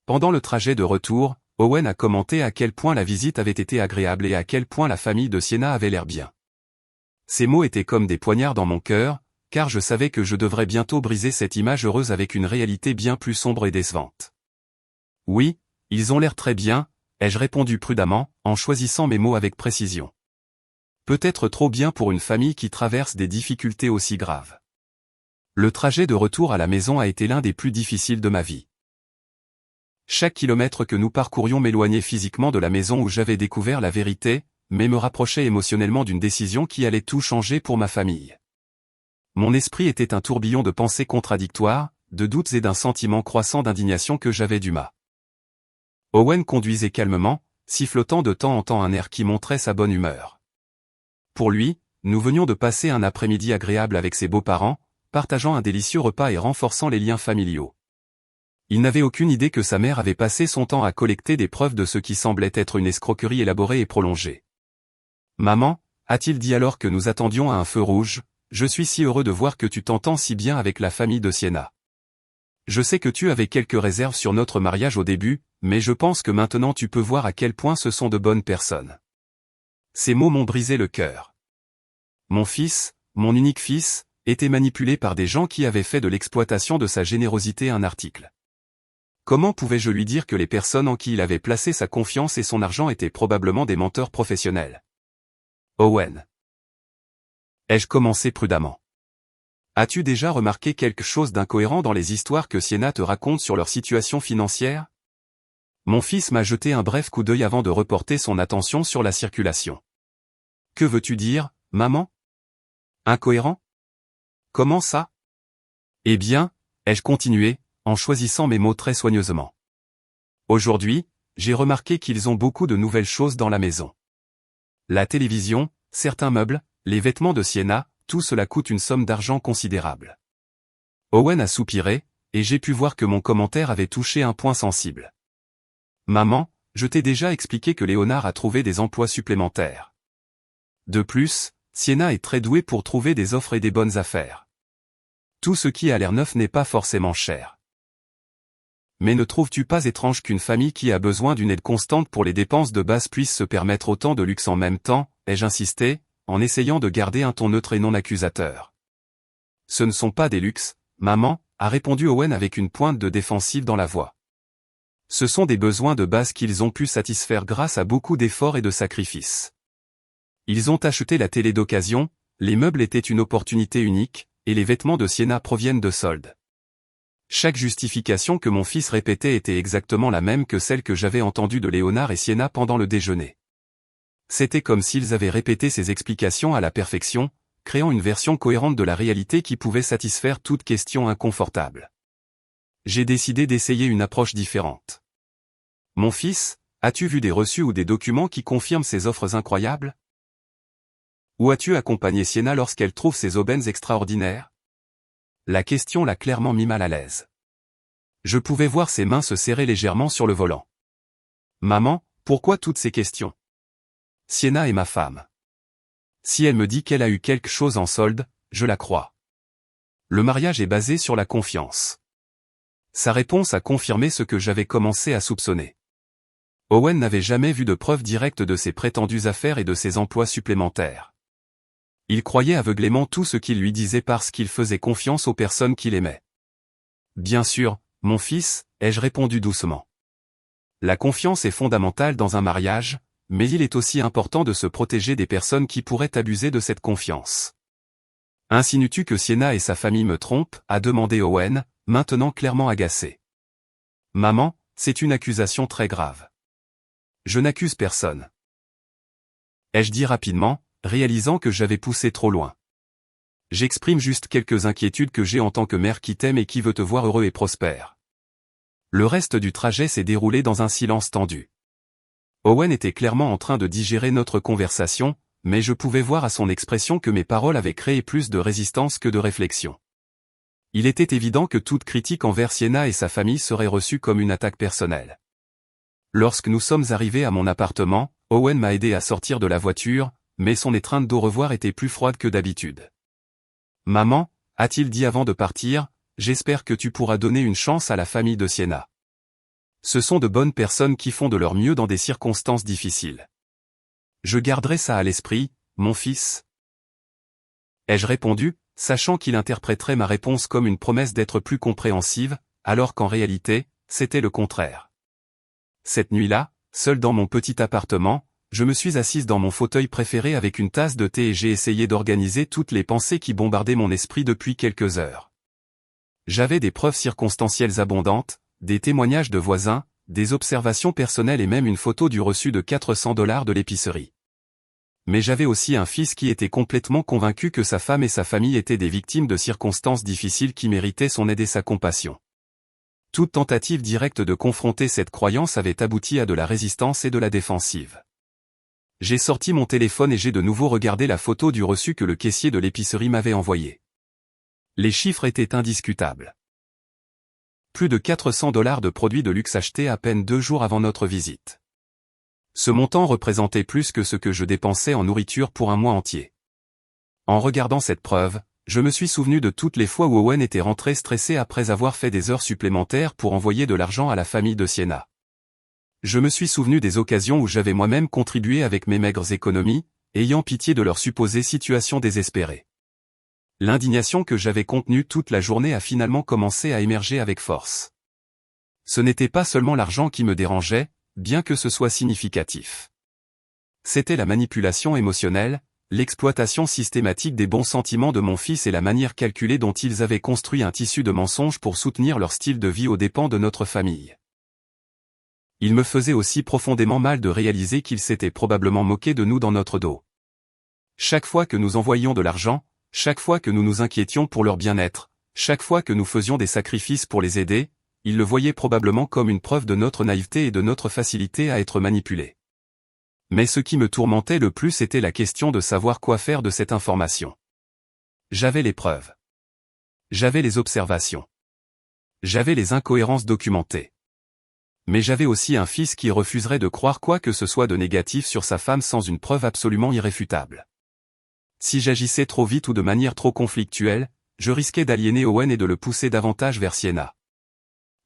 Pendant le trajet de retour, Owen a commenté à quel point la visite avait été agréable et à quel point la famille de Sienna avait l'air bien. Ces mots étaient comme des poignards dans mon cœur, car je savais que je devrais bientôt briser cette image heureuse avec une réalité bien plus sombre et décevante. « Oui, ils ont l'air très bien », ai-je répondu prudemment, en choisissant mes mots avec précision. Peut-être trop bien pour une famille qui traverse des difficultés aussi graves. Le trajet de retour à la maison a été l'un des plus difficiles de ma vie. Chaque kilomètre que nous parcourions m'éloignait physiquement de la maison où j'avais découvert la vérité, mais me rapprochait émotionnellement d'une décision qui allait tout changer pour ma famille. Mon esprit était un tourbillon de pensées contradictoires, de doutes et d'un sentiment croissant d'indignation que j'avais du mal. Owen conduisait calmement, sifflotant de temps en temps un air qui montrait sa bonne humeur. Pour lui, nous venions de passer un après-midi agréable avec ses beaux-parents, partageant un délicieux repas et renforçant les liens familiaux. Il n'avait aucune idée que sa mère avait passé son temps à collecter des preuves de ce qui semblait être une escroquerie élaborée et prolongée. « Maman » a-t-il dit alors que nous attendions à un feu rouge, « je suis si heureux de voir que tu t'entends si bien avec la famille de Sienna. Je sais que tu avais quelques réserves sur notre mariage au début, mais je pense que maintenant tu peux voir à quel point ce sont de bonnes personnes. » Ces mots m'ont brisé le cœur. Mon fils, mon unique fils, était manipulé par des gens qui avaient fait de l'exploitation de sa générosité un article. Comment pouvais-je lui dire que les personnes en qui il avait placé sa confiance et son argent étaient probablement des menteurs professionnels? Owen. Ai-je commencé prudemment. As-tu déjà remarqué quelque chose d'incohérent dans les histoires que Sienna te raconte sur leur situation financière? Mon fils m'a jeté un bref coup d'œil avant de reporter son attention sur la circulation. Que veux-tu dire, maman? Incohérent? Comment ça? Eh bien, ai-je continué, en choisissant mes mots très soigneusement. Aujourd'hui, j'ai remarqué qu'ils ont beaucoup de nouvelles choses dans la maison. La télévision, certains meubles, les vêtements de Sienna, tout cela coûte une somme d'argent considérable. Owen a soupiré, et j'ai pu voir que mon commentaire avait touché un point sensible. Maman, je t'ai déjà expliqué que Léonard a trouvé des emplois supplémentaires. De plus, Sienna est très douée pour trouver des offres et des bonnes affaires. Tout ce qui a l'air neuf n'est pas forcément cher. Mais ne trouves-tu pas étrange qu'une famille qui a besoin d'une aide constante pour les dépenses de base puisse se permettre autant de luxe en même temps, ai-je insisté, en essayant de garder un ton neutre et non accusateur. Ce ne sont pas des luxes, maman, a répondu Owen avec une pointe de défensive dans la voix. Ce sont des besoins de base qu'ils ont pu satisfaire grâce à beaucoup d'efforts et de sacrifices. Ils ont acheté la télé d'occasion, les meubles étaient une opportunité unique, et les vêtements de Sienna proviennent de soldes. Chaque justification que mon fils répétait était exactement la même que celle que j'avais entendue de Léonard et Sienna pendant le déjeuner. C'était comme s'ils avaient répété ces explications à la perfection, créant une version cohérente de la réalité qui pouvait satisfaire toute question inconfortable. J'ai décidé d'essayer une approche différente. Mon fils, as-tu vu des reçus ou des documents qui confirment ces offres incroyables? Ou as-tu accompagné Sienna lorsqu'elle trouve ces aubaines extraordinaires? La question l'a clairement mis mal à l'aise. Je pouvais voir ses mains se serrer légèrement sur le volant. Maman, pourquoi toutes ces questions? Sienna est ma femme. Si elle me dit qu'elle a eu quelque chose en solde, je la crois. Le mariage est basé sur la confiance. Sa réponse a confirmé ce que j'avais commencé à soupçonner. Owen n'avait jamais vu de preuves directes de ses prétendues affaires et de ses emplois supplémentaires. Il croyait aveuglément tout ce qu'il lui disait parce qu'il faisait confiance aux personnes qu'il aimait. Bien sûr, mon fils, ai-je répondu doucement. La confiance est fondamentale dans un mariage, mais il est aussi important de se protéger des personnes qui pourraient abuser de cette confiance. Insinues-tu que Sienna et sa famille me trompent? A demandé Owen, maintenant clairement agacé. Maman, c'est une accusation très grave. Je n'accuse personne. Ai-je dit rapidement, réalisant que j'avais poussé trop loin. J'exprime juste quelques inquiétudes que j'ai en tant que mère qui t'aime et qui veut te voir heureux et prospère. Le reste du trajet s'est déroulé dans un silence tendu. Owen était clairement en train de digérer notre conversation, mais je pouvais voir à son expression que mes paroles avaient créé plus de résistance que de réflexion. Il était évident que toute critique envers Sienna et sa famille serait reçue comme une attaque personnelle. Lorsque nous sommes arrivés à mon appartement, Owen m'a aidé à sortir de la voiture, mais son étreinte d'au revoir était plus froide que d'habitude. Maman, a-t-il dit avant de partir, j'espère que tu pourras donner une chance à la famille de Sienna. Ce sont de bonnes personnes qui font de leur mieux dans des circonstances difficiles. Je garderai ça à l'esprit, mon fils. Ai-je répondu, sachant qu'il interpréterait ma réponse comme une promesse d'être plus compréhensive, alors qu'en réalité, c'était le contraire. Cette nuit-là, seul dans mon petit appartement, je me suis assise dans mon fauteuil préféré avec une tasse de thé et j'ai essayé d'organiser toutes les pensées qui bombardaient mon esprit depuis quelques heures. J'avais des preuves circonstancielles abondantes, des témoignages de voisins, des observations personnelles et même une photo du reçu de $400 de l'épicerie. Mais j'avais aussi un fils qui était complètement convaincu que sa femme et sa famille étaient des victimes de circonstances difficiles qui méritaient son aide et sa compassion. Toute tentative directe de confronter cette croyance avait abouti à de la résistance et de la défensive. J'ai sorti mon téléphone et j'ai de nouveau regardé la photo du reçu que le caissier de l'épicerie m'avait envoyé. Les chiffres étaient indiscutables. Plus de 400 $ de produits de luxe achetés à peine 2 jours avant notre visite. Ce montant représentait plus que ce que je dépensais en nourriture pour un mois entier. En regardant cette preuve, je me suis souvenu de toutes les fois où Owen était rentré stressé après avoir fait des heures supplémentaires pour envoyer de l'argent à la famille de Sienna. Je me suis souvenu des occasions où j'avais moi-même contribué avec mes maigres économies, ayant pitié de leur supposée situation désespérée. L'indignation que j'avais contenue toute la journée a finalement commencé à émerger avec force. Ce n'était pas seulement l'argent qui me dérangeait, bien que ce soit significatif. C'était la manipulation émotionnelle, l'exploitation systématique des bons sentiments de mon fils et la manière calculée dont ils avaient construit un tissu de mensonges pour soutenir leur style de vie aux dépens de notre famille. Il me faisait aussi profondément mal de réaliser qu'ils s'étaient probablement moqués de nous dans notre dos. Chaque fois que nous envoyions de l'argent, chaque fois que nous nous inquiétions pour leur bien-être, chaque fois que nous faisions des sacrifices pour les aider, ils le voyaient probablement comme une preuve de notre naïveté et de notre facilité à être manipulés. Mais ce qui me tourmentait le plus était la question de savoir quoi faire de cette information. J'avais les preuves. J'avais les observations. J'avais les incohérences documentées. Mais j'avais aussi un fils qui refuserait de croire quoi que ce soit de négatif sur sa femme sans une preuve absolument irréfutable. Si j'agissais trop vite ou de manière trop conflictuelle, je risquais d'aliéner Owen et de le pousser davantage vers Sienna.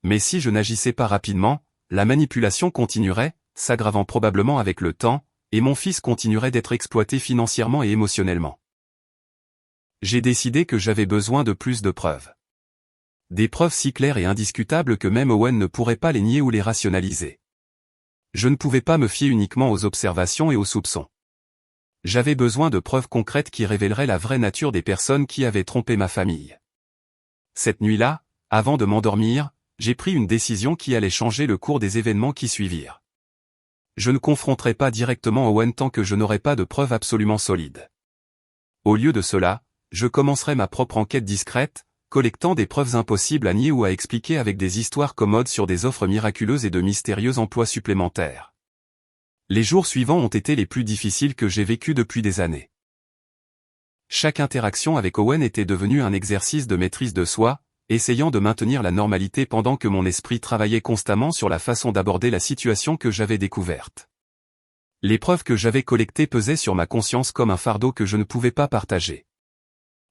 Mais si je n'agissais pas rapidement, la manipulation continuerait, s'aggravant probablement avec le temps, et mon fils continuerait d'être exploité financièrement et émotionnellement. J'ai décidé que j'avais besoin de plus de preuves. Des preuves si claires et indiscutables que même Owen ne pourrait pas les nier ou les rationaliser. Je ne pouvais pas me fier uniquement aux observations et aux soupçons. J'avais besoin de preuves concrètes qui révéleraient la vraie nature des personnes qui avaient trompé ma famille. Cette nuit-là, avant de m'endormir, j'ai pris une décision qui allait changer le cours des événements qui suivirent. Je ne confronterai pas directement Owen tant que je n'aurai pas de preuves absolument solides. Au lieu de cela, je commencerai ma propre enquête discrète, collectant des preuves impossibles à nier ou à expliquer avec des histoires commodes sur des offres miraculeuses et de mystérieux emplois supplémentaires. Les jours suivants ont été les plus difficiles que j'ai vécus depuis des années. Chaque interaction avec Owen était devenue un exercice de maîtrise de soi, essayant de maintenir la normalité pendant que mon esprit travaillait constamment sur la façon d'aborder la situation que j'avais découverte. Les preuves que j'avais collectées pesaient sur ma conscience comme un fardeau que je ne pouvais pas partager.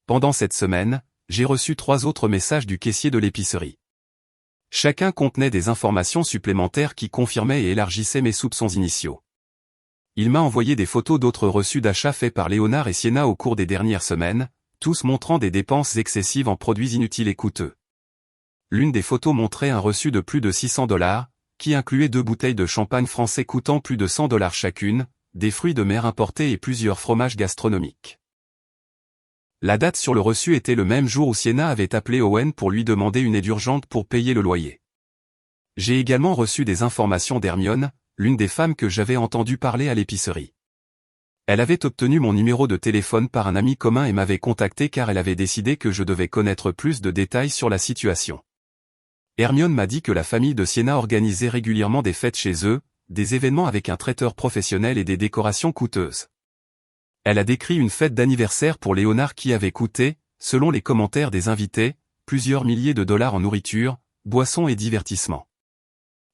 Pendant cette semaine, j'ai reçu 3 autres messages du caissier de l'épicerie. Chacun contenait des informations supplémentaires qui confirmaient et élargissaient mes soupçons initiaux. Il m'a envoyé des photos d'autres reçus d'achat faits par Léonard et Sienna au cours des dernières semaines, tous montrant des dépenses excessives en produits inutiles et coûteux. L'une des photos montrait un reçu de plus de 600 $, qui incluait 2 bouteilles de champagne français coûtant plus de 100 $ chacune, des fruits de mer importés et plusieurs fromages gastronomiques. La date sur le reçu était le même jour où Sienna avait appelé Owen pour lui demander une aide urgente pour payer le loyer. J'ai également reçu des informations d'Hermione, l'une des femmes que j'avais entendu parler à l'épicerie. Elle avait obtenu mon numéro de téléphone par un ami commun et m'avait contacté car elle avait décidé que je devais connaître plus de détails sur la situation. Hermione m'a dit que la famille de Sienna organisait régulièrement des fêtes chez eux, des événements avec un traiteur professionnel et des décorations coûteuses. Elle a décrit une fête d'anniversaire pour Léonard qui avait coûté, selon les commentaires des invités, plusieurs milliers de dollars en nourriture, boissons et divertissements.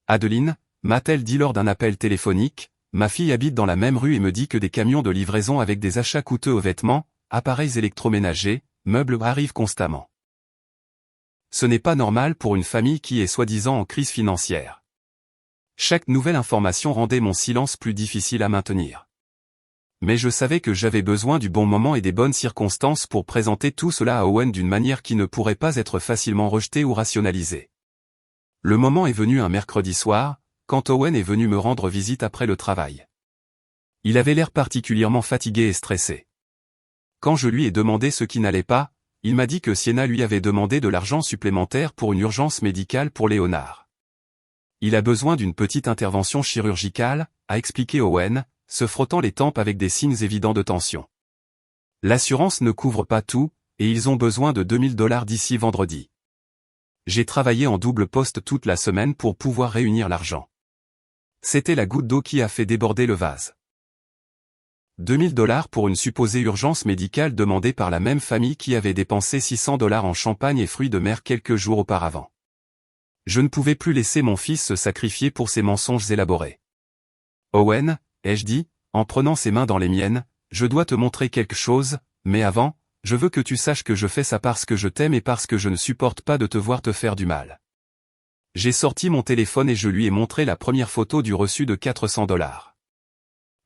Adeline, m'a-t-elle dit lors d'un appel téléphonique, ma fille habite dans la même rue et me dit que des camions de livraison avec des achats coûteux aux vêtements, appareils électroménagers, meubles arrivent constamment. Ce n'est pas normal pour une famille qui est soi-disant en crise financière. Chaque nouvelle information rendait mon silence plus difficile à maintenir. Mais je savais que j'avais besoin du bon moment et des bonnes circonstances pour présenter tout cela à Owen d'une manière qui ne pourrait pas être facilement rejetée ou rationalisée. Le moment est venu un mercredi soir, quand Owen est venu me rendre visite après le travail. Il avait l'air particulièrement fatigué et stressé. Quand je lui ai demandé ce qui n'allait pas, il m'a dit que Sienna lui avait demandé de l'argent supplémentaire pour une urgence médicale pour Léonard. Il a besoin d'une petite intervention chirurgicale, a expliqué Owen, se frottant les tempes avec des signes évidents de tension. L'assurance ne couvre pas tout, et ils ont besoin de 2000 $ d'ici vendredi. J'ai travaillé en double poste toute la semaine pour pouvoir réunir l'argent. C'était la goutte d'eau qui a fait déborder le vase. 2000 $ pour une supposée urgence médicale demandée par la même famille qui avait dépensé 600 $ en champagne et fruits de mer quelques jours auparavant. Je ne pouvais plus laisser mon fils se sacrifier pour ces mensonges élaborés. Owen, ai-je dit, en prenant ses mains dans les miennes, je dois te montrer quelque chose, mais avant, je veux que tu saches que je fais ça parce que je t'aime et parce que je ne supporte pas de te voir te faire du mal. J'ai sorti mon téléphone et je lui ai montré la première photo du reçu de 400 $.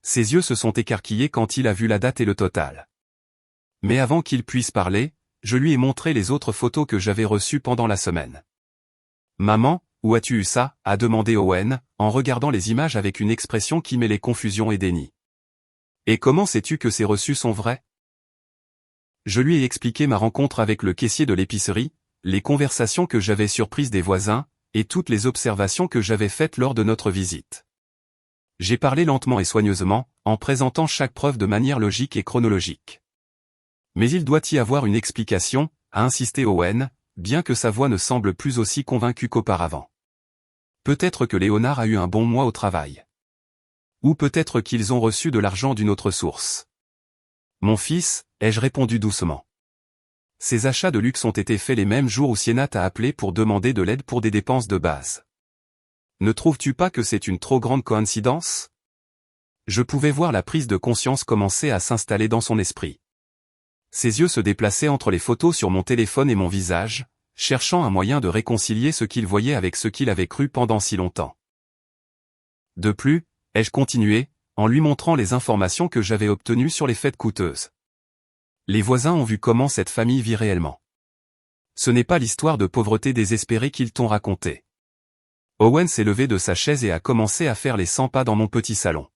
Ses yeux se sont écarquillés quand il a vu la date et le total. Mais avant qu'il puisse parler, je lui ai montré les autres photos que j'avais reçues pendant la semaine. Maman, où as-tu eu ça? A demandé Owen, en regardant les images avec une expression qui mêlait confusion et déni. Et comment sais-tu que ces reçus sont vrais? Je lui ai expliqué ma rencontre avec le caissier de l'épicerie, les conversations que j'avais surprises des voisins, et toutes les observations que j'avais faites lors de notre visite. J'ai parlé lentement et soigneusement, en présentant chaque preuve de manière logique et chronologique. Mais il doit y avoir une explication, a insisté Owen, bien que sa voix ne semble plus aussi convaincue qu'auparavant. Peut-être que Léonard a eu un bon mois au travail. Ou peut-être qu'ils ont reçu de l'argent d'une autre source. Mon fils, ai-je répondu doucement. Ces achats de luxe ont été faits les mêmes jours où Sienna t'a appelé pour demander de l'aide pour des dépenses de base. Ne trouves-tu pas que c'est une trop grande coïncidence? Je pouvais voir la prise de conscience commencer à s'installer dans son esprit. Ses yeux se déplaçaient entre les photos sur mon téléphone et mon visage, cherchant un moyen de réconcilier ce qu'il voyait avec ce qu'il avait cru pendant si longtemps. De plus, ai-je continué, en lui montrant les informations que j'avais obtenues sur les fêtes coûteuses. Les voisins ont vu comment cette famille vit réellement. Ce n'est pas l'histoire de pauvreté désespérée qu'ils t'ont racontée. Owen s'est levé de sa chaise et a commencé à faire les 100 pas dans mon petit salon.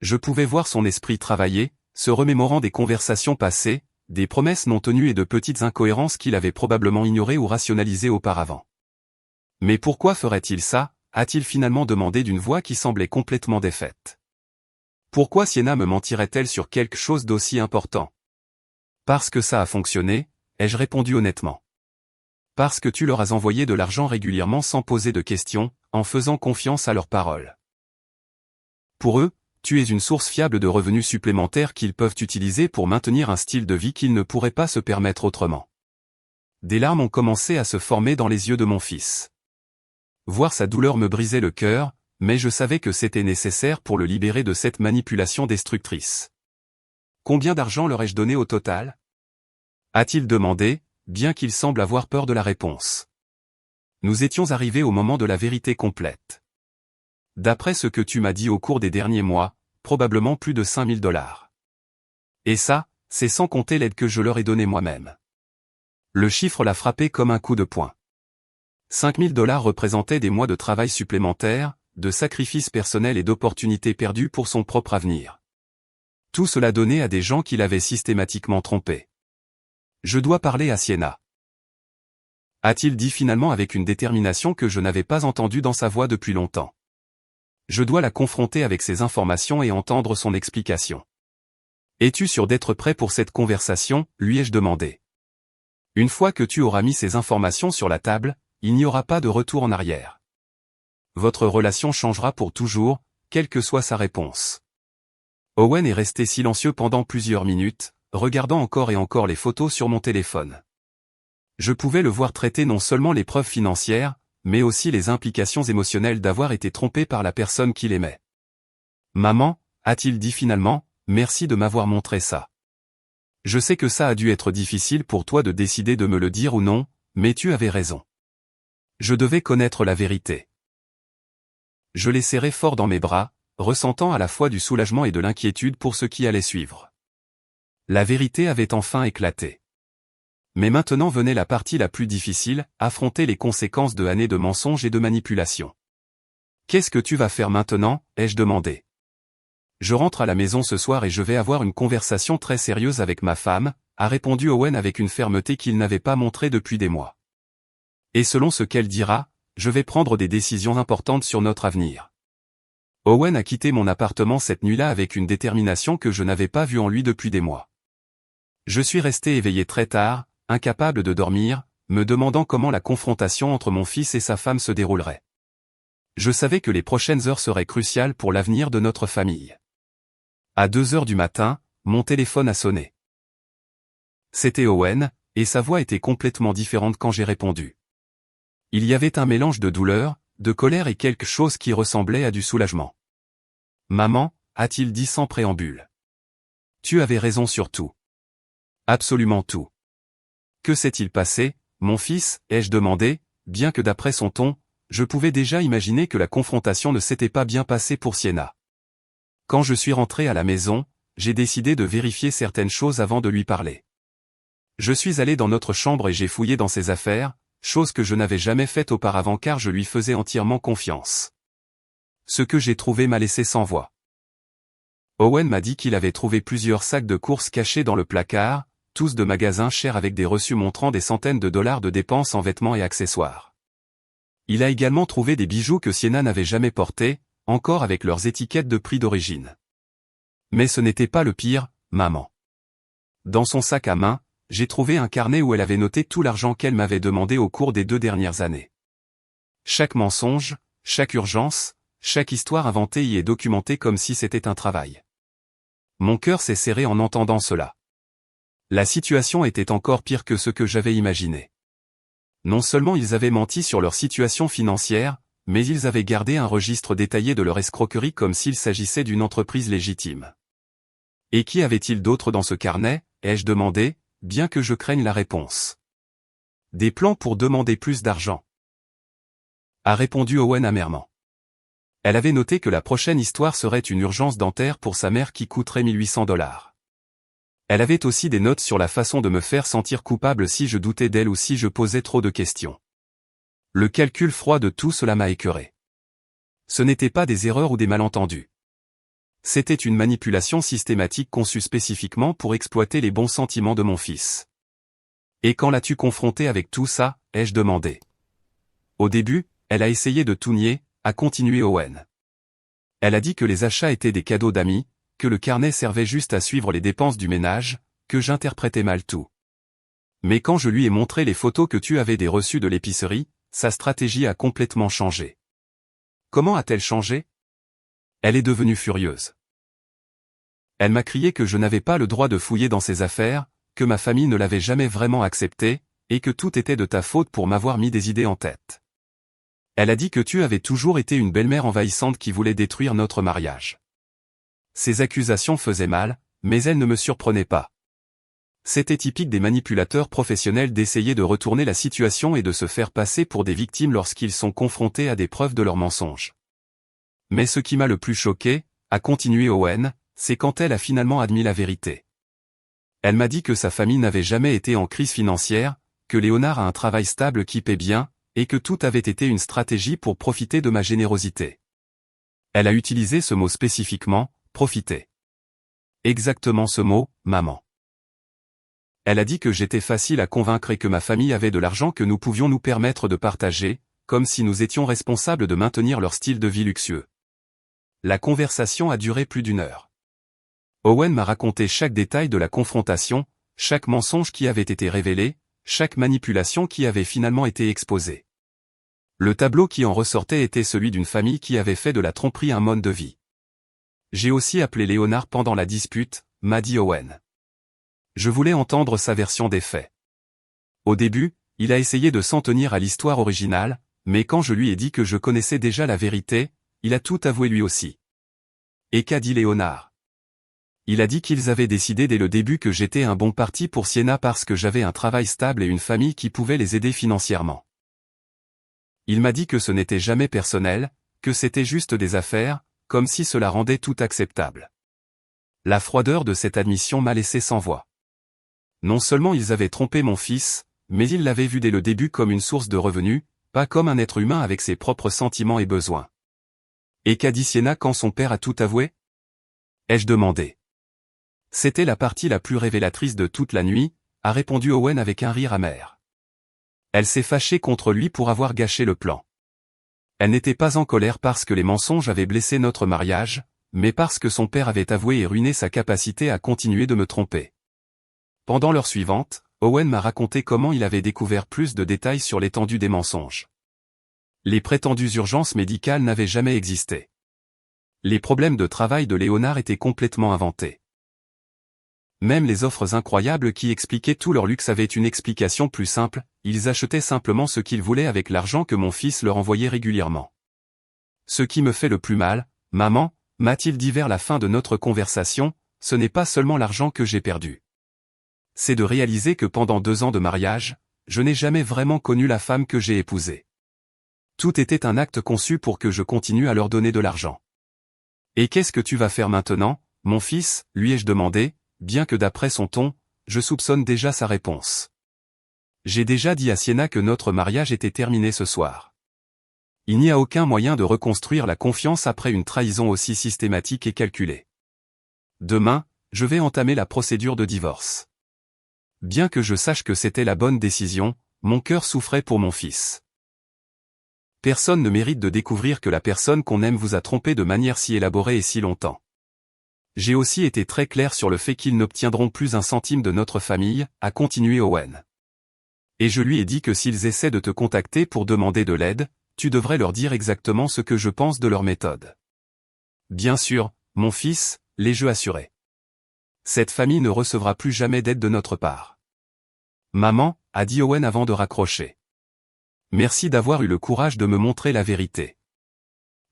Je pouvais voir son esprit travailler, se remémorant des conversations passées, des promesses non tenues et de petites incohérences qu'il avait probablement ignorées ou rationalisées auparavant. Mais pourquoi ferait-il ça? A-t-il finalement demandé d'une voix qui semblait complètement défaite. Pourquoi Sienna me mentirait-elle sur quelque chose d'aussi important? Parce que ça a fonctionné, ai-je répondu honnêtement. Parce que tu leur as envoyé de l'argent régulièrement sans poser de questions, en faisant confiance à leurs paroles. Pour eux, tu es une source fiable de revenus supplémentaires qu'ils peuvent utiliser pour maintenir un style de vie qu'ils ne pourraient pas se permettre autrement. Des larmes ont commencé à se former dans les yeux de mon fils. Voir sa douleur me brisait le cœur, mais je savais que c'était nécessaire pour le libérer de cette manipulation destructrice. Combien d'argent leur ai-je donné au total? A-t-il demandé, bien qu'il semble avoir peur de la réponse. Nous étions arrivés au moment de la vérité complète. D'après ce que tu m'as dit au cours des derniers mois, probablement plus de 5000 $. Et ça, c'est sans compter l'aide que je leur ai donnée moi-même. Le chiffre l'a frappé comme un coup de poing. 5000 $ représentaient des mois de travail supplémentaires, de sacrifices personnels et d'opportunités perdues pour son propre avenir. Tout cela donné à des gens qui l'avaient systématiquement trompé. Je dois parler à Sienna. A-t-il dit finalement avec une détermination que je n'avais pas entendue dans sa voix depuis longtemps. Je dois la confronter avec ces informations et entendre son explication. Es-tu sûr d'être prêt pour cette conversation, lui ai-je demandé. Une fois que tu auras mis ces informations sur la table, il n'y aura pas de retour en arrière. Votre relation changera pour toujours, quelle que soit sa réponse. Owen est resté silencieux pendant plusieurs minutes, regardant encore et encore les photos sur mon téléphone. Je pouvais le voir traiter non seulement les preuves financières, mais aussi les implications émotionnelles d'avoir été trompé par la personne qu'il aimait. Maman, a-t-il dit finalement, merci de m'avoir montré ça. Je sais que ça a dû être difficile pour toi de décider de me le dire ou non, mais tu avais raison. Je devais connaître la vérité. Je l'ai serré fort dans mes bras, ressentant à la fois du soulagement et de l'inquiétude pour ce qui allait suivre. La vérité avait enfin éclaté. Mais maintenant venait la partie la plus difficile, affronter les conséquences de années de mensonges et de manipulations. Qu'est-ce que tu vas faire maintenant, ai-je demandé. Je rentre à la maison ce soir et je vais avoir une conversation très sérieuse avec ma femme, a répondu Owen avec une fermeté qu'il n'avait pas montrée depuis des mois. Et selon ce qu'elle dira, je vais prendre des décisions importantes sur notre avenir. Owen a quitté mon appartement cette nuit-là avec une détermination que je n'avais pas vue en lui depuis des mois. Je suis resté éveillé très tard, incapable de dormir, me demandant comment la confrontation entre mon fils et sa femme se déroulerait. Je savais que les prochaines heures seraient cruciales pour l'avenir de notre famille. À 2 heures du matin, mon téléphone a sonné. C'était Owen, et sa voix était complètement différente quand j'ai répondu. Il y avait un mélange de douleur, de colère et quelque chose qui ressemblait à du soulagement. « Maman », a-t-il dit sans préambule. « Tu avais raison sur tout. Absolument tout. » « Que s'est-il passé, mon fils ?» ai-je demandé, bien que d'après son ton, je pouvais déjà imaginer que la confrontation ne s'était pas bien passée pour Sienna. Quand je suis rentré à la maison, j'ai décidé de vérifier certaines choses avant de lui parler. Je suis allé dans notre chambre et j'ai fouillé dans ses affaires, chose que je n'avais jamais faite auparavant car je lui faisais entièrement confiance. Ce que j'ai trouvé m'a laissé sans voix. Owen m'a dit qu'il avait trouvé plusieurs sacs de courses cachés dans le placard, tous de magasins chers avec des reçus montrant des centaines de dollars de dépenses en vêtements et accessoires. Il a également trouvé des bijoux que Sienna n'avait jamais portés, encore avec leurs étiquettes de prix d'origine. Mais ce n'était pas le pire, maman. Dans son sac à main, j'ai trouvé un carnet où elle avait noté tout l'argent qu'elle m'avait demandé au cours des 2 dernières années. Chaque mensonge, chaque urgence, chaque histoire inventée y est documentée comme si c'était un travail. Mon cœur s'est serré en entendant cela. La situation était encore pire que ce que j'avais imaginé. Non seulement ils avaient menti sur leur situation financière, mais ils avaient gardé un registre détaillé de leur escroquerie comme s'il s'agissait d'une entreprise légitime. Et qui avait-il d'autre dans ce carnet, ai-je demandé, bien que je craigne la réponse. Des plans pour demander plus d'argent, a répondu Owen amèrement. Elle avait noté que la prochaine histoire serait une urgence dentaire pour sa mère qui coûterait 1800 $. Elle avait aussi des notes sur la façon de me faire sentir coupable si je doutais d'elle ou si je posais trop de questions. Le calcul froid de tout cela m'a écœuré. Ce n'étaient pas des erreurs ou des malentendus. C'était une manipulation systématique conçue spécifiquement pour exploiter les bons sentiments de mon fils. Et quand l'as-tu confronté avec tout ça, ai-je demandé. Au début, elle a essayé de tout nier, a continué Owen. Elle a dit que les achats étaient des cadeaux d'amis, que le carnet servait juste à suivre les dépenses du ménage, que j'interprétais mal tout. Mais quand je lui ai montré les photos que tu avais des reçus de l'épicerie, sa stratégie a complètement changé. Comment a-t-elle changé? Elle est devenue furieuse. Elle m'a crié que je n'avais pas le droit de fouiller dans ses affaires, que ma famille ne l'avait jamais vraiment accepté, et que tout était de ta faute pour m'avoir mis des idées en tête. Elle a dit que tu avais toujours été une belle-mère envahissante qui voulait détruire notre mariage. Ces accusations faisaient mal, mais elles ne me surprenaient pas. C'était typique des manipulateurs professionnels d'essayer de retourner la situation et de se faire passer pour des victimes lorsqu'ils sont confrontés à des preuves de leurs mensonges. Mais ce qui m'a le plus choqué, a continué Owen, c'est quand elle a finalement admis la vérité. Elle m'a dit que sa famille n'avait jamais été en crise financière, que Léonard a un travail stable qui paie bien, et que tout avait été une stratégie pour profiter de ma générosité. Elle a utilisé ce mot spécifiquement, profiter. Exactement ce mot, maman. Elle a dit que j'étais facile à convaincre et que ma famille avait de l'argent que nous pouvions nous permettre de partager, comme si nous étions responsables de maintenir leur style de vie luxueux. La conversation a duré plus d'1 heure. Owen m'a raconté chaque détail de la confrontation, chaque mensonge qui avait été révélé, chaque manipulation qui avait finalement été exposée. Le tableau qui en ressortait était celui d'une famille qui avait fait de la tromperie un mode de vie. J'ai aussi appelé Léonard pendant la dispute, m'a dit Owen. Je voulais entendre sa version des faits. Au début, il a essayé de s'en tenir à l'histoire originale, mais quand je lui ai dit que je connaissais déjà la vérité, il a tout avoué lui aussi. Et qu'a dit Léonard? Il a dit qu'ils avaient décidé dès le début que j'étais un bon parti pour Sienna parce que j'avais un travail stable et une famille qui pouvait les aider financièrement. Il m'a dit que ce n'était jamais personnel, que c'était juste des affaires, comme si cela rendait tout acceptable. La froideur de cette admission m'a laissé sans voix. Non seulement ils avaient trompé mon fils, mais ils l'avaient vu dès le début comme une source de revenus, pas comme un être humain avec ses propres sentiments et besoins. Et qu'a dit Sienna quand son père a tout avoué? Ai-je demandé. C'était la partie la plus révélatrice de toute la nuit, a répondu Owen avec un rire amer. Elle s'est fâchée contre lui pour avoir gâché le plan. Elle n'était pas en colère parce que les mensonges avaient blessé notre mariage, mais parce que son père avait avoué et ruiné sa capacité à continuer de me tromper. Pendant l'heure suivante, Owen m'a raconté comment il avait découvert plus de détails sur l'étendue des mensonges. Les prétendues urgences médicales n'avaient jamais existé. Les problèmes de travail de Léonard étaient complètement inventés. Même les offres incroyables qui expliquaient tout leur luxe avaient une explication plus simple, ils achetaient simplement ce qu'ils voulaient avec l'argent que mon fils leur envoyait régulièrement. Ce qui me fait le plus mal, maman, m'a-t-il dit vers la fin de notre conversation, ce n'est pas seulement l'argent que j'ai perdu. C'est de réaliser que pendant 2 ans de mariage, je n'ai jamais vraiment connu la femme que j'ai épousée. Tout était un acte conçu pour que je continue à leur donner de l'argent. Et qu'est-ce que tu vas faire maintenant, mon fils, lui ai-je demandé, bien que d'après son ton, je soupçonne déjà sa réponse. J'ai déjà dit à Sienna que notre mariage était terminé ce soir. Il n'y a aucun moyen de reconstruire la confiance après une trahison aussi systématique et calculée. Demain, je vais entamer la procédure de divorce. Bien que je sache que c'était la bonne décision, mon cœur souffrait pour mon fils. Personne ne mérite de découvrir que la personne qu'on aime vous a trompé de manière si élaborée et si longtemps. J'ai aussi été très clair sur le fait qu'ils n'obtiendront plus un centime de notre famille, a continué Owen. Et je lui ai dit que s'ils essaient de te contacter pour demander de l'aide, tu devrais leur dire exactement ce que je pense de leur méthode. Bien sûr, mon fils, l'ai-je assuré. Cette famille ne recevra plus jamais d'aide de notre part. Maman, a dit Owen avant de raccrocher. Merci d'avoir eu le courage de me montrer la vérité.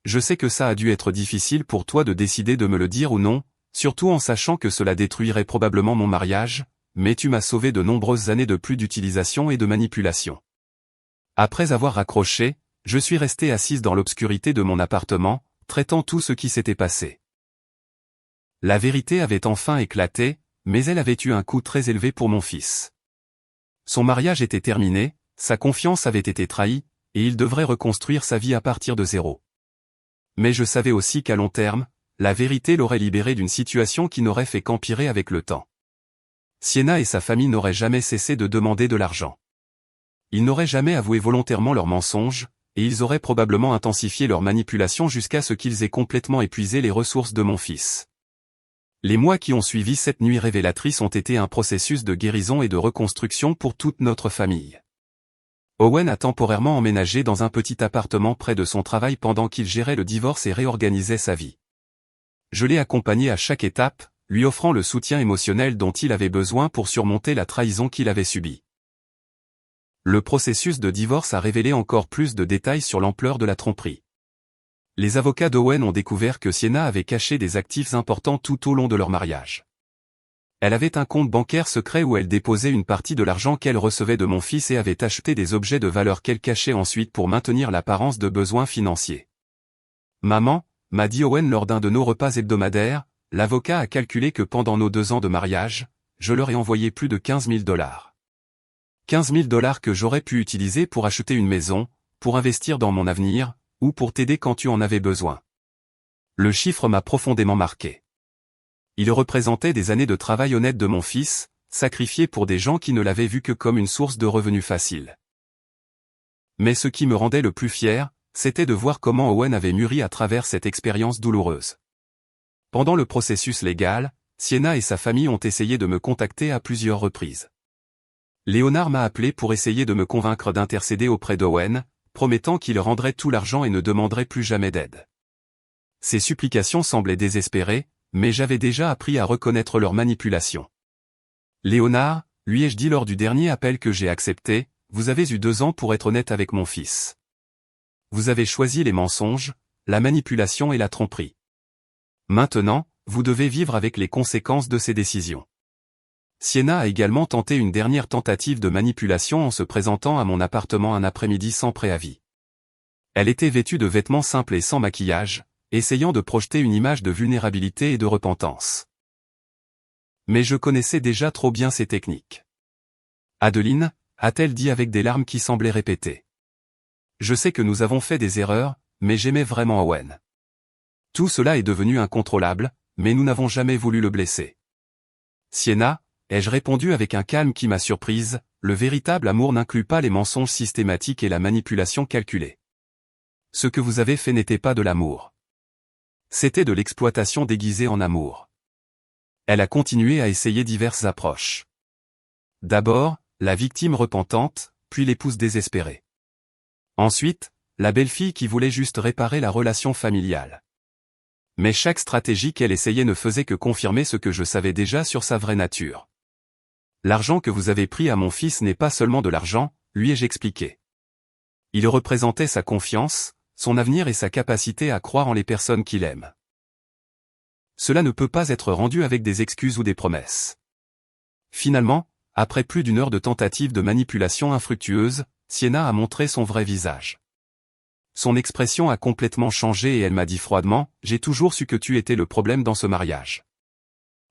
Je sais que ça a dû être difficile pour toi de décider de me le dire ou non, surtout en sachant que cela détruirait probablement mon mariage, mais tu m'as sauvé de nombreuses années de plus d'utilisation et de manipulation. Après avoir raccroché, je suis restée assise dans l'obscurité de mon appartement, traitant tout ce qui s'était passé. La vérité avait enfin éclaté, mais elle avait eu un coût très élevé pour mon fils. Son mariage était terminé, sa confiance avait été trahie, et il devrait reconstruire sa vie à partir de zéro. Mais je savais aussi qu'à long terme, la vérité l'aurait libéré d'une situation qui n'aurait fait qu'empirer avec le temps. Sienna et sa famille n'auraient jamais cessé de demander de l'argent. Ils n'auraient jamais avoué volontairement leurs mensonges, et ils auraient probablement intensifié leur manipulation jusqu'à ce qu'ils aient complètement épuisé les ressources de mon fils. Les mois qui ont suivi cette nuit révélatrice ont été un processus de guérison et de reconstruction pour toute notre famille. Owen a temporairement emménagé dans un petit appartement près de son travail pendant qu'il gérait le divorce et réorganisait sa vie. Je l'ai accompagné à chaque étape, lui offrant le soutien émotionnel dont il avait besoin pour surmonter la trahison qu'il avait subie. Le processus de divorce a révélé encore plus de détails sur l'ampleur de la tromperie. Les avocats d'Owen ont découvert que Sienna avait caché des actifs importants tout au long de leur mariage. Elle avait un compte bancaire secret où elle déposait une partie de l'argent qu'elle recevait de mon fils et avait acheté des objets de valeur qu'elle cachait ensuite pour maintenir l'apparence de besoins financiers. Maman, m'a dit Owen lors d'un de nos repas hebdomadaires, l'avocat a calculé que pendant nos 2 ans de mariage, je leur ai envoyé plus de $15 000. $15 000 que j'aurais pu utiliser pour acheter une maison, pour investir dans mon avenir, ou pour t'aider quand tu en avais besoin. Le chiffre m'a profondément marqué. Il représentait des années de travail honnête de mon fils, sacrifié pour des gens qui ne l'avaient vu que comme une source de revenus facile. Mais ce qui me rendait le plus fier, c'était de voir comment Owen avait mûri à travers cette expérience douloureuse. Pendant le processus légal, Sienna et sa famille ont essayé de me contacter à plusieurs reprises. Léonard m'a appelé pour essayer de me convaincre d'intercéder auprès d'Owen, promettant qu'il rendrait tout l'argent et ne demanderait plus jamais d'aide. Ces supplications semblaient désespérées, mais j'avais déjà appris à reconnaître leur manipulation. Léonard, lui ai-je dit lors du dernier appel que j'ai accepté, vous avez eu 2 ans pour être honnête avec mon fils. Vous avez choisi les mensonges, la manipulation et la tromperie. Maintenant, vous devez vivre avec les conséquences de ces décisions. Sienna a également tenté une dernière tentative de manipulation en se présentant à mon appartement un après-midi sans préavis. Elle était vêtue de vêtements simples et sans maquillage, essayant de projeter une image de vulnérabilité et de repentance. Mais je connaissais déjà trop bien ces techniques. Adeline, a-t-elle dit avec des larmes qui semblaient répéter. Je sais que nous avons fait des erreurs, mais j'aimais vraiment Owen. Tout cela est devenu incontrôlable, mais nous n'avons jamais voulu le blesser. Sienna, ai-je répondu avec un calme qui m'a surprise, le véritable amour n'inclut pas les mensonges systématiques et la manipulation calculée. Ce que vous avez fait n'était pas de l'amour. C'était de l'exploitation déguisée en amour. Elle a continué à essayer diverses approches. D'abord, la victime repentante, puis l'épouse désespérée. Ensuite, la belle-fille qui voulait juste réparer la relation familiale. Mais chaque stratégie qu'elle essayait ne faisait que confirmer ce que je savais déjà sur sa vraie nature. L'argent que vous avez pris à mon fils n'est pas seulement de l'argent, lui ai-je expliqué. Il représentait sa confiance, son avenir et sa capacité à croire en les personnes qu'il aime. Cela ne peut pas être rendu avec des excuses ou des promesses. Finalement, après plus d'une heure de tentative de manipulation infructueuse, Sienna a montré son vrai visage. Son expression a complètement changé et elle m'a dit froidement, « J'ai toujours su que tu étais le problème dans ce mariage.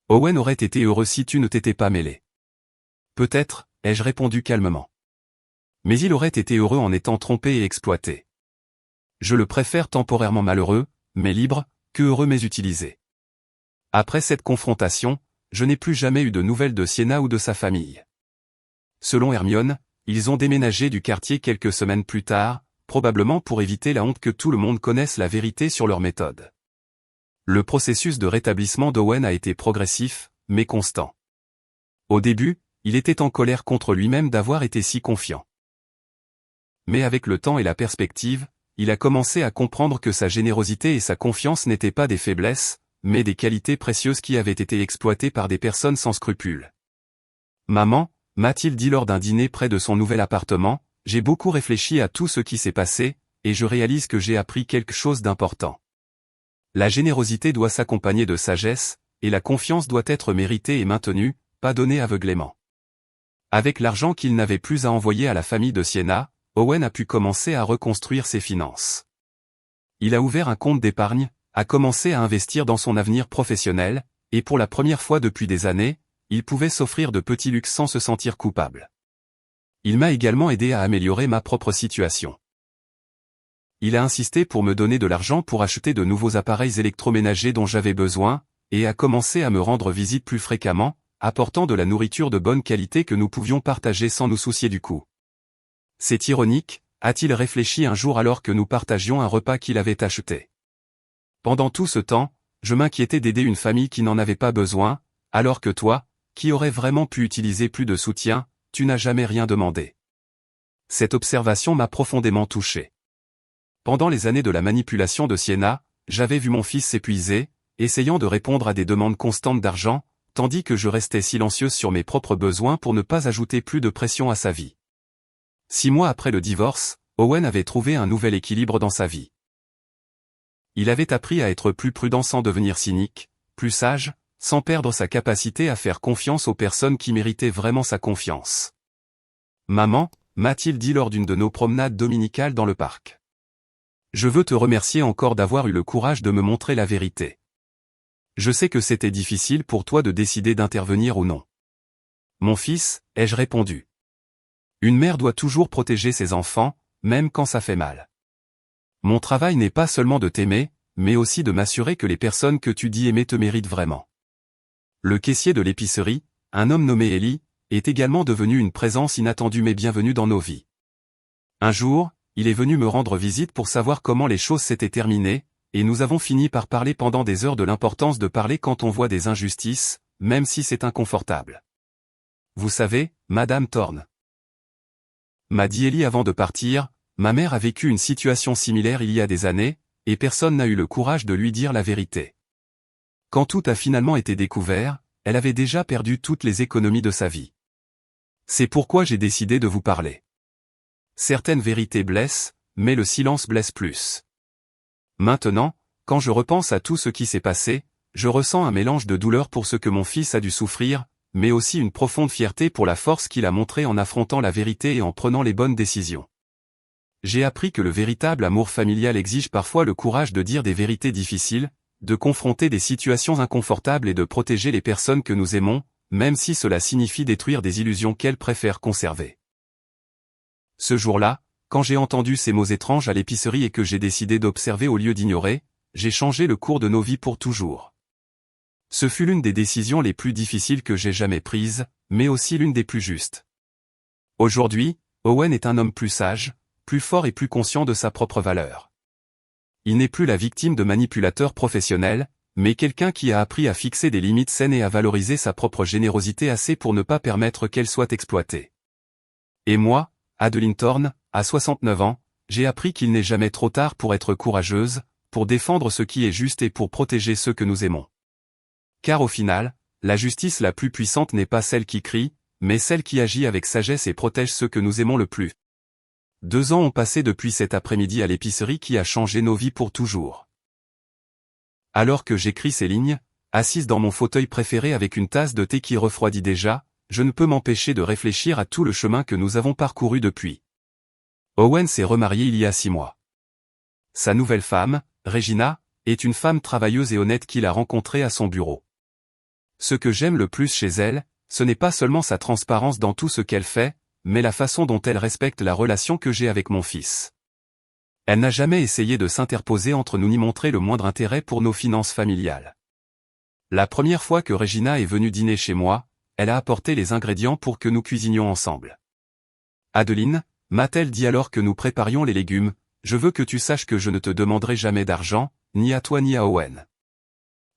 Owen aurait été heureux si tu ne t'étais pas mêlé. » Peut-être, ai-je répondu calmement. Mais il aurait été heureux en étant trompé et exploité. Je le préfère temporairement malheureux, mais libre, que heureux mais utilisé. Après cette confrontation, je n'ai plus jamais eu de nouvelles de Sienna ou de sa famille. Selon Hermione, ils ont déménagé du quartier quelques semaines plus tard, probablement pour éviter la honte que tout le monde connaisse la vérité sur leur méthode. Le processus de rétablissement d'Owen a été progressif, mais constant. Au début, il était en colère contre lui-même d'avoir été si confiant. Mais avec le temps et la perspective, il a commencé à comprendre que sa générosité et sa confiance n'étaient pas des faiblesses, mais des qualités précieuses qui avaient été exploitées par des personnes sans scrupules. « Maman », m'a-t-il dit lors d'un dîner près de son nouvel appartement, « j'ai beaucoup réfléchi à tout ce qui s'est passé, et je réalise que j'ai appris quelque chose d'important. La générosité doit s'accompagner de sagesse, et la confiance doit être méritée et maintenue, pas donnée aveuglément. » Avec l'argent qu'il n'avait plus à envoyer à la famille de Sienna, Owen a pu commencer à reconstruire ses finances. Il a ouvert un compte d'épargne, a commencé à investir dans son avenir professionnel, et pour la première fois depuis des années, il pouvait s'offrir de petits luxes sans se sentir coupable. Il m'a également aidé à améliorer ma propre situation. Il a insisté pour me donner de l'argent pour acheter de nouveaux appareils électroménagers dont j'avais besoin, et a commencé à me rendre visite plus fréquemment, apportant de la nourriture de bonne qualité que nous pouvions partager sans nous soucier du coût. C'est ironique, a-t-il réfléchi un jour alors que nous partagions un repas qu'il avait acheté. Pendant tout ce temps, je m'inquiétais d'aider une famille qui n'en avait pas besoin, alors que toi, qui aurais vraiment pu utiliser plus de soutien, tu n'as jamais rien demandé. Cette observation m'a profondément touché. Pendant les années de la manipulation de Sienna, j'avais vu mon fils s'épuiser, essayant de répondre à des demandes constantes d'argent, tandis que je restais silencieuse sur mes propres besoins pour ne pas ajouter plus de pression à sa vie. 6 mois après le divorce, Owen avait trouvé un nouvel équilibre dans sa vie. Il avait appris à être plus prudent sans devenir cynique, plus sage, sans perdre sa capacité à faire confiance aux personnes qui méritaient vraiment sa confiance. « Maman », m'a-t-il dit lors d'une de nos promenades dominicales dans le parc. « Je veux te remercier encore d'avoir eu le courage de me montrer la vérité. Je sais que c'était difficile pour toi de décider d'intervenir ou non. »« Mon fils », ai-je répondu. Une mère doit toujours protéger ses enfants, même quand ça fait mal. Mon travail n'est pas seulement de t'aimer, mais aussi de m'assurer que les personnes que tu dis aimer te méritent vraiment. Le caissier de l'épicerie, un homme nommé Eli, est également devenu une présence inattendue mais bienvenue dans nos vies. Un jour, il est venu me rendre visite pour savoir comment les choses s'étaient terminées, et nous avons fini par parler pendant des heures de l'importance de parler quand on voit des injustices, même si c'est inconfortable. Vous savez, Madame Thorne, m'a dit Eli avant de partir, ma mère a vécu une situation similaire il y a des années, et personne n'a eu le courage de lui dire la vérité. Quand tout a finalement été découvert, elle avait déjà perdu toutes les économies de sa vie. C'est pourquoi j'ai décidé de vous parler. Certaines vérités blessent, mais le silence blesse plus. Maintenant, quand je repense à tout ce qui s'est passé, je ressens un mélange de douleur pour ce que mon fils a dû souffrir, mais aussi une profonde fierté pour la force qu'il a montrée en affrontant la vérité et en prenant les bonnes décisions. J'ai appris que le véritable amour familial exige parfois le courage de dire des vérités difficiles, de confronter des situations inconfortables et de protéger les personnes que nous aimons, même si cela signifie détruire des illusions qu'elles préfèrent conserver. Ce jour-là, quand j'ai entendu ces mots étranges à l'épicerie et que j'ai décidé d'observer au lieu d'ignorer, j'ai changé le cours de nos vies pour toujours. Ce fut l'une des décisions les plus difficiles que j'ai jamais prises, mais aussi l'une des plus justes. Aujourd'hui, Owen est un homme plus sage, plus fort et plus conscient de sa propre valeur. Il n'est plus la victime de manipulateurs professionnels, mais quelqu'un qui a appris à fixer des limites saines et à valoriser sa propre générosité assez pour ne pas permettre qu'elle soit exploitée. Et moi, Adeline Thorne, à 69 ans, j'ai appris qu'il n'est jamais trop tard pour être courageuse, pour défendre ce qui est juste et pour protéger ceux que nous aimons. Car au final, la justice la plus puissante n'est pas celle qui crie, mais celle qui agit avec sagesse et protège ceux que nous aimons le plus. 2 ans ont passé depuis cet après-midi à l'épicerie qui a changé nos vies pour toujours. Alors que j'écris ces lignes, assise dans mon fauteuil préféré avec une tasse de thé qui refroidit déjà, je ne peux m'empêcher de réfléchir à tout le chemin que nous avons parcouru depuis. Owen s'est remarié il y a 6 mois. Sa nouvelle femme, Regina, est une femme travailleuse et honnête qu'il a rencontrée à son bureau. Ce que j'aime le plus chez elle, ce n'est pas seulement sa transparence dans tout ce qu'elle fait, mais la façon dont elle respecte la relation que j'ai avec mon fils. Elle n'a jamais essayé de s'interposer entre nous ni montrer le moindre intérêt pour nos finances familiales. La première fois que Regina est venue dîner chez moi, elle a apporté les ingrédients pour que nous cuisinions ensemble. Adeline, m'a-t-elle dit alors que nous préparions les légumes, je veux que tu saches que je ne te demanderai jamais d'argent, ni à toi ni à Owen.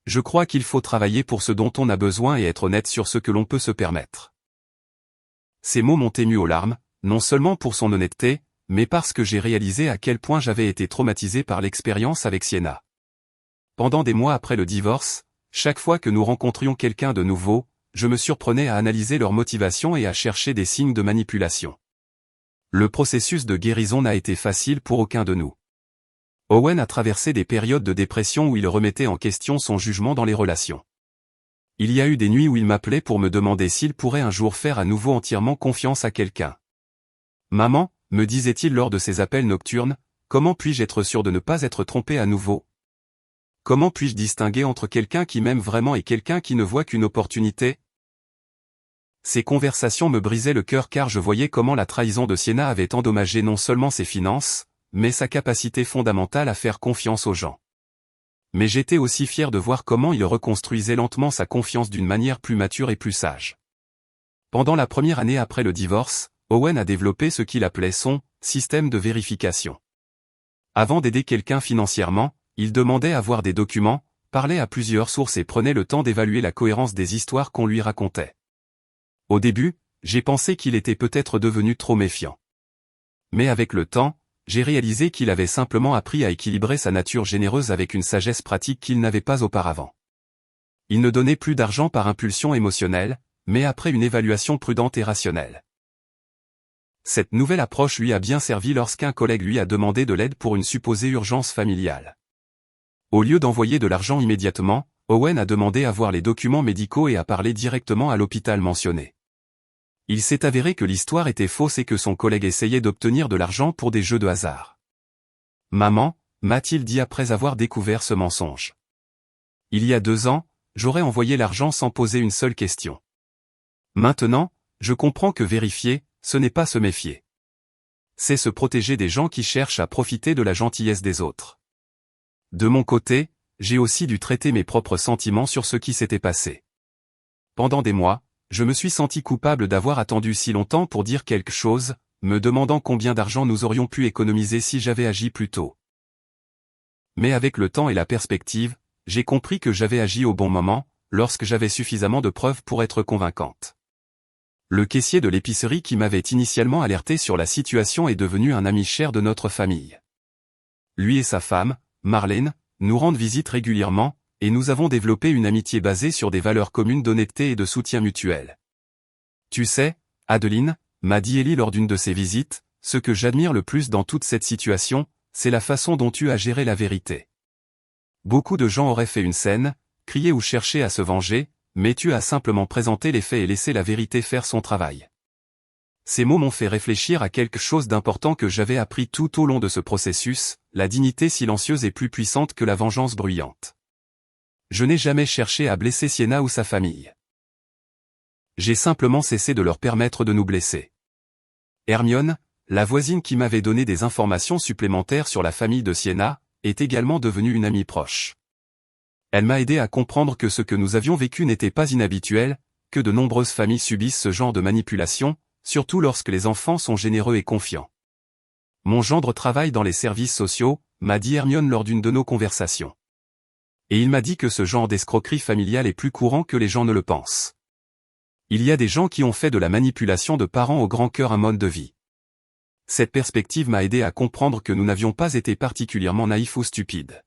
Je crois qu'il faut travailler pour ce dont on a besoin et être honnête sur ce que l'on peut se permettre. Ces mots m'ont ému aux larmes, non seulement pour son honnêteté, mais parce que j'ai réalisé à quel point j'avais été traumatisé par l'expérience avec Sienna. Pendant des mois après le divorce, chaque fois que nous rencontrions quelqu'un de nouveau, je me surprenais à analyser leur motivation et à chercher des signes de manipulation. Le processus de guérison n'a été facile pour aucun de nous. Owen a traversé des périodes de dépression où il remettait en question son jugement dans les relations. Il y a eu des nuits où il m'appelait pour me demander s'il pourrait un jour faire à nouveau entièrement confiance à quelqu'un. « Maman », me disait-il lors de ses appels nocturnes, « comment puis-je être sûr de ne pas être trompé à nouveau ? Comment puis-je distinguer entre quelqu'un qui m'aime vraiment et quelqu'un qui ne voit qu'une opportunité ?» Ces conversations me brisaient le cœur car je voyais comment la trahison de Sienna avait endommagé non seulement ses finances, mais sa capacité fondamentale à faire confiance aux gens. Mais j'étais aussi fier de voir comment il reconstruisait lentement sa confiance d'une manière plus mature et plus sage. Pendant la première année après le divorce, Owen a développé ce qu'il appelait son « système de vérification ». Avant d'aider quelqu'un financièrement, il demandait à voir des documents, parlait à plusieurs sources et prenait le temps d'évaluer la cohérence des histoires qu'on lui racontait. Au début, j'ai pensé qu'il était peut-être devenu trop méfiant. Mais avec le temps, j'ai réalisé qu'il avait simplement appris à équilibrer sa nature généreuse avec une sagesse pratique qu'il n'avait pas auparavant. Il ne donnait plus d'argent par impulsion émotionnelle, mais après une évaluation prudente et rationnelle. Cette nouvelle approche lui a bien servi lorsqu'un collègue lui a demandé de l'aide pour une supposée urgence familiale. Au lieu d'envoyer de l'argent immédiatement, Owen a demandé à voir les documents médicaux et a parlé directement à l'hôpital mentionné. Il s'est avéré que l'histoire était fausse et que son collègue essayait d'obtenir de l'argent pour des jeux de hasard. « Maman », m'a-t-il dit après avoir découvert ce mensonge. Il y a 2 ans, j'aurais envoyé l'argent sans poser une seule question. Maintenant, je comprends que vérifier, ce n'est pas se méfier. C'est se protéger des gens qui cherchent à profiter de la gentillesse des autres. De mon côté, j'ai aussi dû traiter mes propres sentiments sur ce qui s'était passé. Pendant des mois, je me suis senti coupable d'avoir attendu si longtemps pour dire quelque chose, me demandant combien d'argent nous aurions pu économiser si j'avais agi plus tôt. Mais avec le temps et la perspective, j'ai compris que j'avais agi au bon moment, lorsque j'avais suffisamment de preuves pour être convaincante. Le caissier de l'épicerie qui m'avait initialement alerté sur la situation est devenu un ami cher de notre famille. Lui et sa femme, Marlène, nous rendent visite régulièrement, et nous avons développé une amitié basée sur des valeurs communes d'honnêteté et de soutien mutuel. Tu sais, Adeline, m'a dit Ellie lors d'une de ses visites, ce que j'admire le plus dans toute cette situation, c'est la façon dont tu as géré la vérité. Beaucoup de gens auraient fait une scène, crié ou cherché à se venger, mais tu as simplement présenté les faits et laissé la vérité faire son travail. Ces mots m'ont fait réfléchir à quelque chose d'important que j'avais appris tout au long de ce processus, la dignité silencieuse est plus puissante que la vengeance bruyante. Je n'ai jamais cherché à blesser Sienna ou sa famille. J'ai simplement cessé de leur permettre de nous blesser. Hermione, la voisine qui m'avait donné des informations supplémentaires sur la famille de Sienna, est également devenue une amie proche. Elle m'a aidé à comprendre que ce que nous avions vécu n'était pas inhabituel, que de nombreuses familles subissent ce genre de manipulation, surtout lorsque les enfants sont généreux et confiants. Mon gendre travaille dans les services sociaux, m'a dit Hermione lors d'une de nos conversations. Et il m'a dit que ce genre d'escroquerie familiale est plus courant que les gens ne le pensent. Il y a des gens qui ont fait de la manipulation de parents au grand cœur un mode de vie. Cette perspective m'a aidé à comprendre que nous n'avions pas été particulièrement naïfs ou stupides.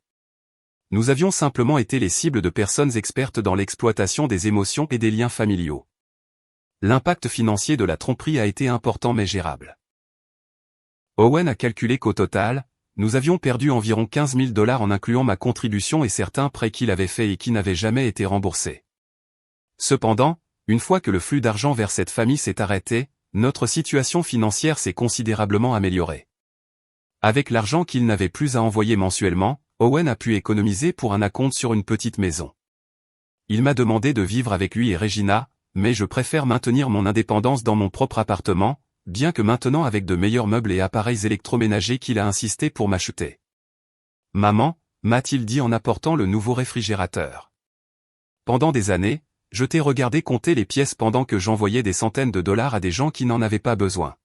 Nous avions simplement été les cibles de personnes expertes dans l'exploitation des émotions et des liens familiaux. L'impact financier de la tromperie a été important mais gérable. Owen a calculé qu'au total, nous avions perdu environ 15 000 $ en incluant ma contribution et certains prêts qu'il avait faits et qui n'avaient jamais été remboursés. Cependant, une fois que le flux d'argent vers cette famille s'est arrêté, notre situation financière s'est considérablement améliorée. Avec l'argent qu'il n'avait plus à envoyer mensuellement, Owen a pu économiser pour un acompte sur une petite maison. Il m'a demandé de vivre avec lui et Regina, mais je préfère maintenir mon indépendance dans mon propre appartement, bien que maintenant avec de meilleurs meubles et appareils électroménagers qu'il a insisté pour m'acheter. « Maman », m'a-t-il dit en apportant le nouveau réfrigérateur. Pendant des années, je t'ai regardé compter les pièces pendant que j'envoyais des centaines de dollars à des gens qui n'en avaient pas besoin.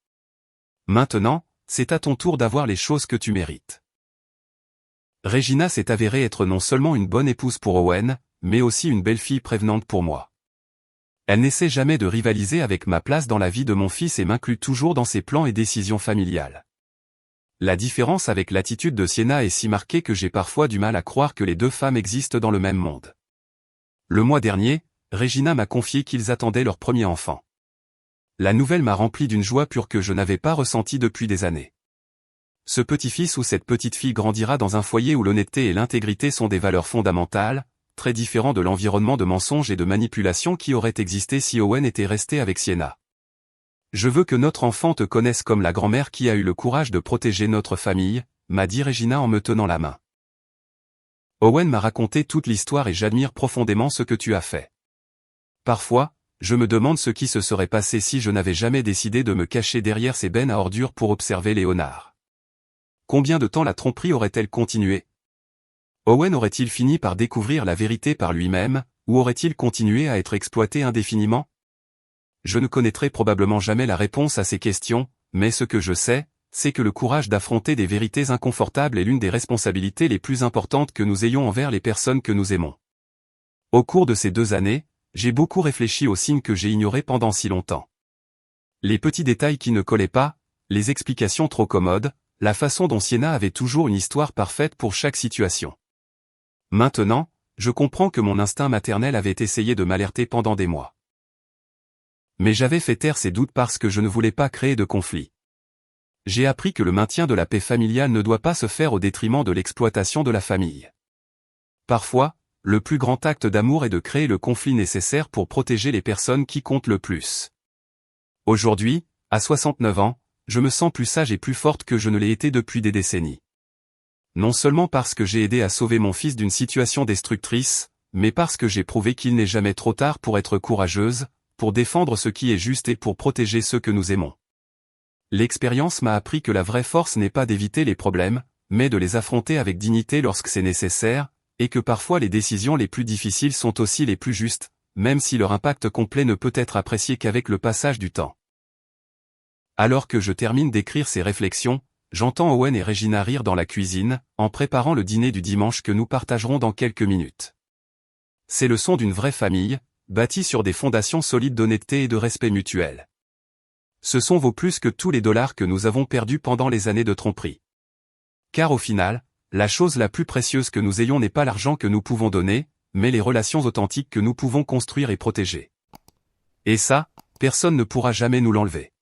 Maintenant, c'est à ton tour d'avoir les choses que tu mérites. Regina s'est avérée être non seulement une bonne épouse pour Owen, mais aussi une belle-fille prévenante pour moi. Elle n'essaie jamais de rivaliser avec ma place dans la vie de mon fils et m'inclut toujours dans ses plans et décisions familiales. La différence avec l'attitude de Sienna est si marquée que j'ai parfois du mal à croire que les deux femmes existent dans le même monde. Le mois dernier, Regina m'a confié qu'ils attendaient leur premier enfant. La nouvelle m'a rempli d'une joie pure que je n'avais pas ressentie depuis des années. Ce petit-fils ou cette petite-fille grandira dans un foyer où l'honnêteté et l'intégrité sont des valeurs fondamentales, très différents de l'environnement de mensonges et de manipulation qui aurait existé si Owen était resté avec Sienna. Je veux que notre enfant te connaisse comme la grand-mère qui a eu le courage de protéger notre famille, m'a dit Regina en me tenant la main. Owen m'a raconté toute l'histoire et j'admire profondément ce que tu as fait. Parfois, je me demande ce qui se serait passé si je n'avais jamais décidé de me cacher derrière ces bennes à ordures pour observer Léonard. Combien de temps la tromperie aurait-elle continué? Owen aurait-il fini par découvrir la vérité par lui-même, ou aurait-il continué à être exploité indéfiniment? Je ne connaîtrai probablement jamais la réponse à ces questions, mais ce que je sais, c'est que le courage d'affronter des vérités inconfortables est l'une des responsabilités les plus importantes que nous ayons envers les personnes que nous aimons. Au cours de ces 2 années, j'ai beaucoup réfléchi aux signes que j'ai ignorés pendant si longtemps. Les petits détails qui ne collaient pas, les explications trop commodes, la façon dont Sienna avait toujours une histoire parfaite pour chaque situation. Maintenant, je comprends que mon instinct maternel avait essayé de m'alerter pendant des mois. Mais j'avais fait taire ces doutes parce que je ne voulais pas créer de conflit. J'ai appris que le maintien de la paix familiale ne doit pas se faire au détriment de l'exploitation de la famille. Parfois, le plus grand acte d'amour est de créer le conflit nécessaire pour protéger les personnes qui comptent le plus. Aujourd'hui, à 69 ans, je me sens plus sage et plus forte que je ne l'ai été depuis des décennies. Non seulement parce que j'ai aidé à sauver mon fils d'une situation destructrice, mais parce que j'ai prouvé qu'il n'est jamais trop tard pour être courageuse, pour défendre ce qui est juste et pour protéger ceux que nous aimons. L'expérience m'a appris que la vraie force n'est pas d'éviter les problèmes, mais de les affronter avec dignité lorsque c'est nécessaire, et que parfois les décisions les plus difficiles sont aussi les plus justes, même si leur impact complet ne peut être apprécié qu'avec le passage du temps. Alors que je termine d'écrire ces réflexions, j'entends Owen et Regina rire dans la cuisine, en préparant le dîner du dimanche que nous partagerons dans quelques minutes. C'est le son d'une vraie famille, bâtie sur des fondations solides d'honnêteté et de respect mutuel. Ce son vaut plus que tous les dollars que nous avons perdus pendant les années de tromperie. Car au final, la chose la plus précieuse que nous ayons n'est pas l'argent que nous pouvons donner, mais les relations authentiques que nous pouvons construire et protéger. Et ça, personne ne pourra jamais nous l'enlever.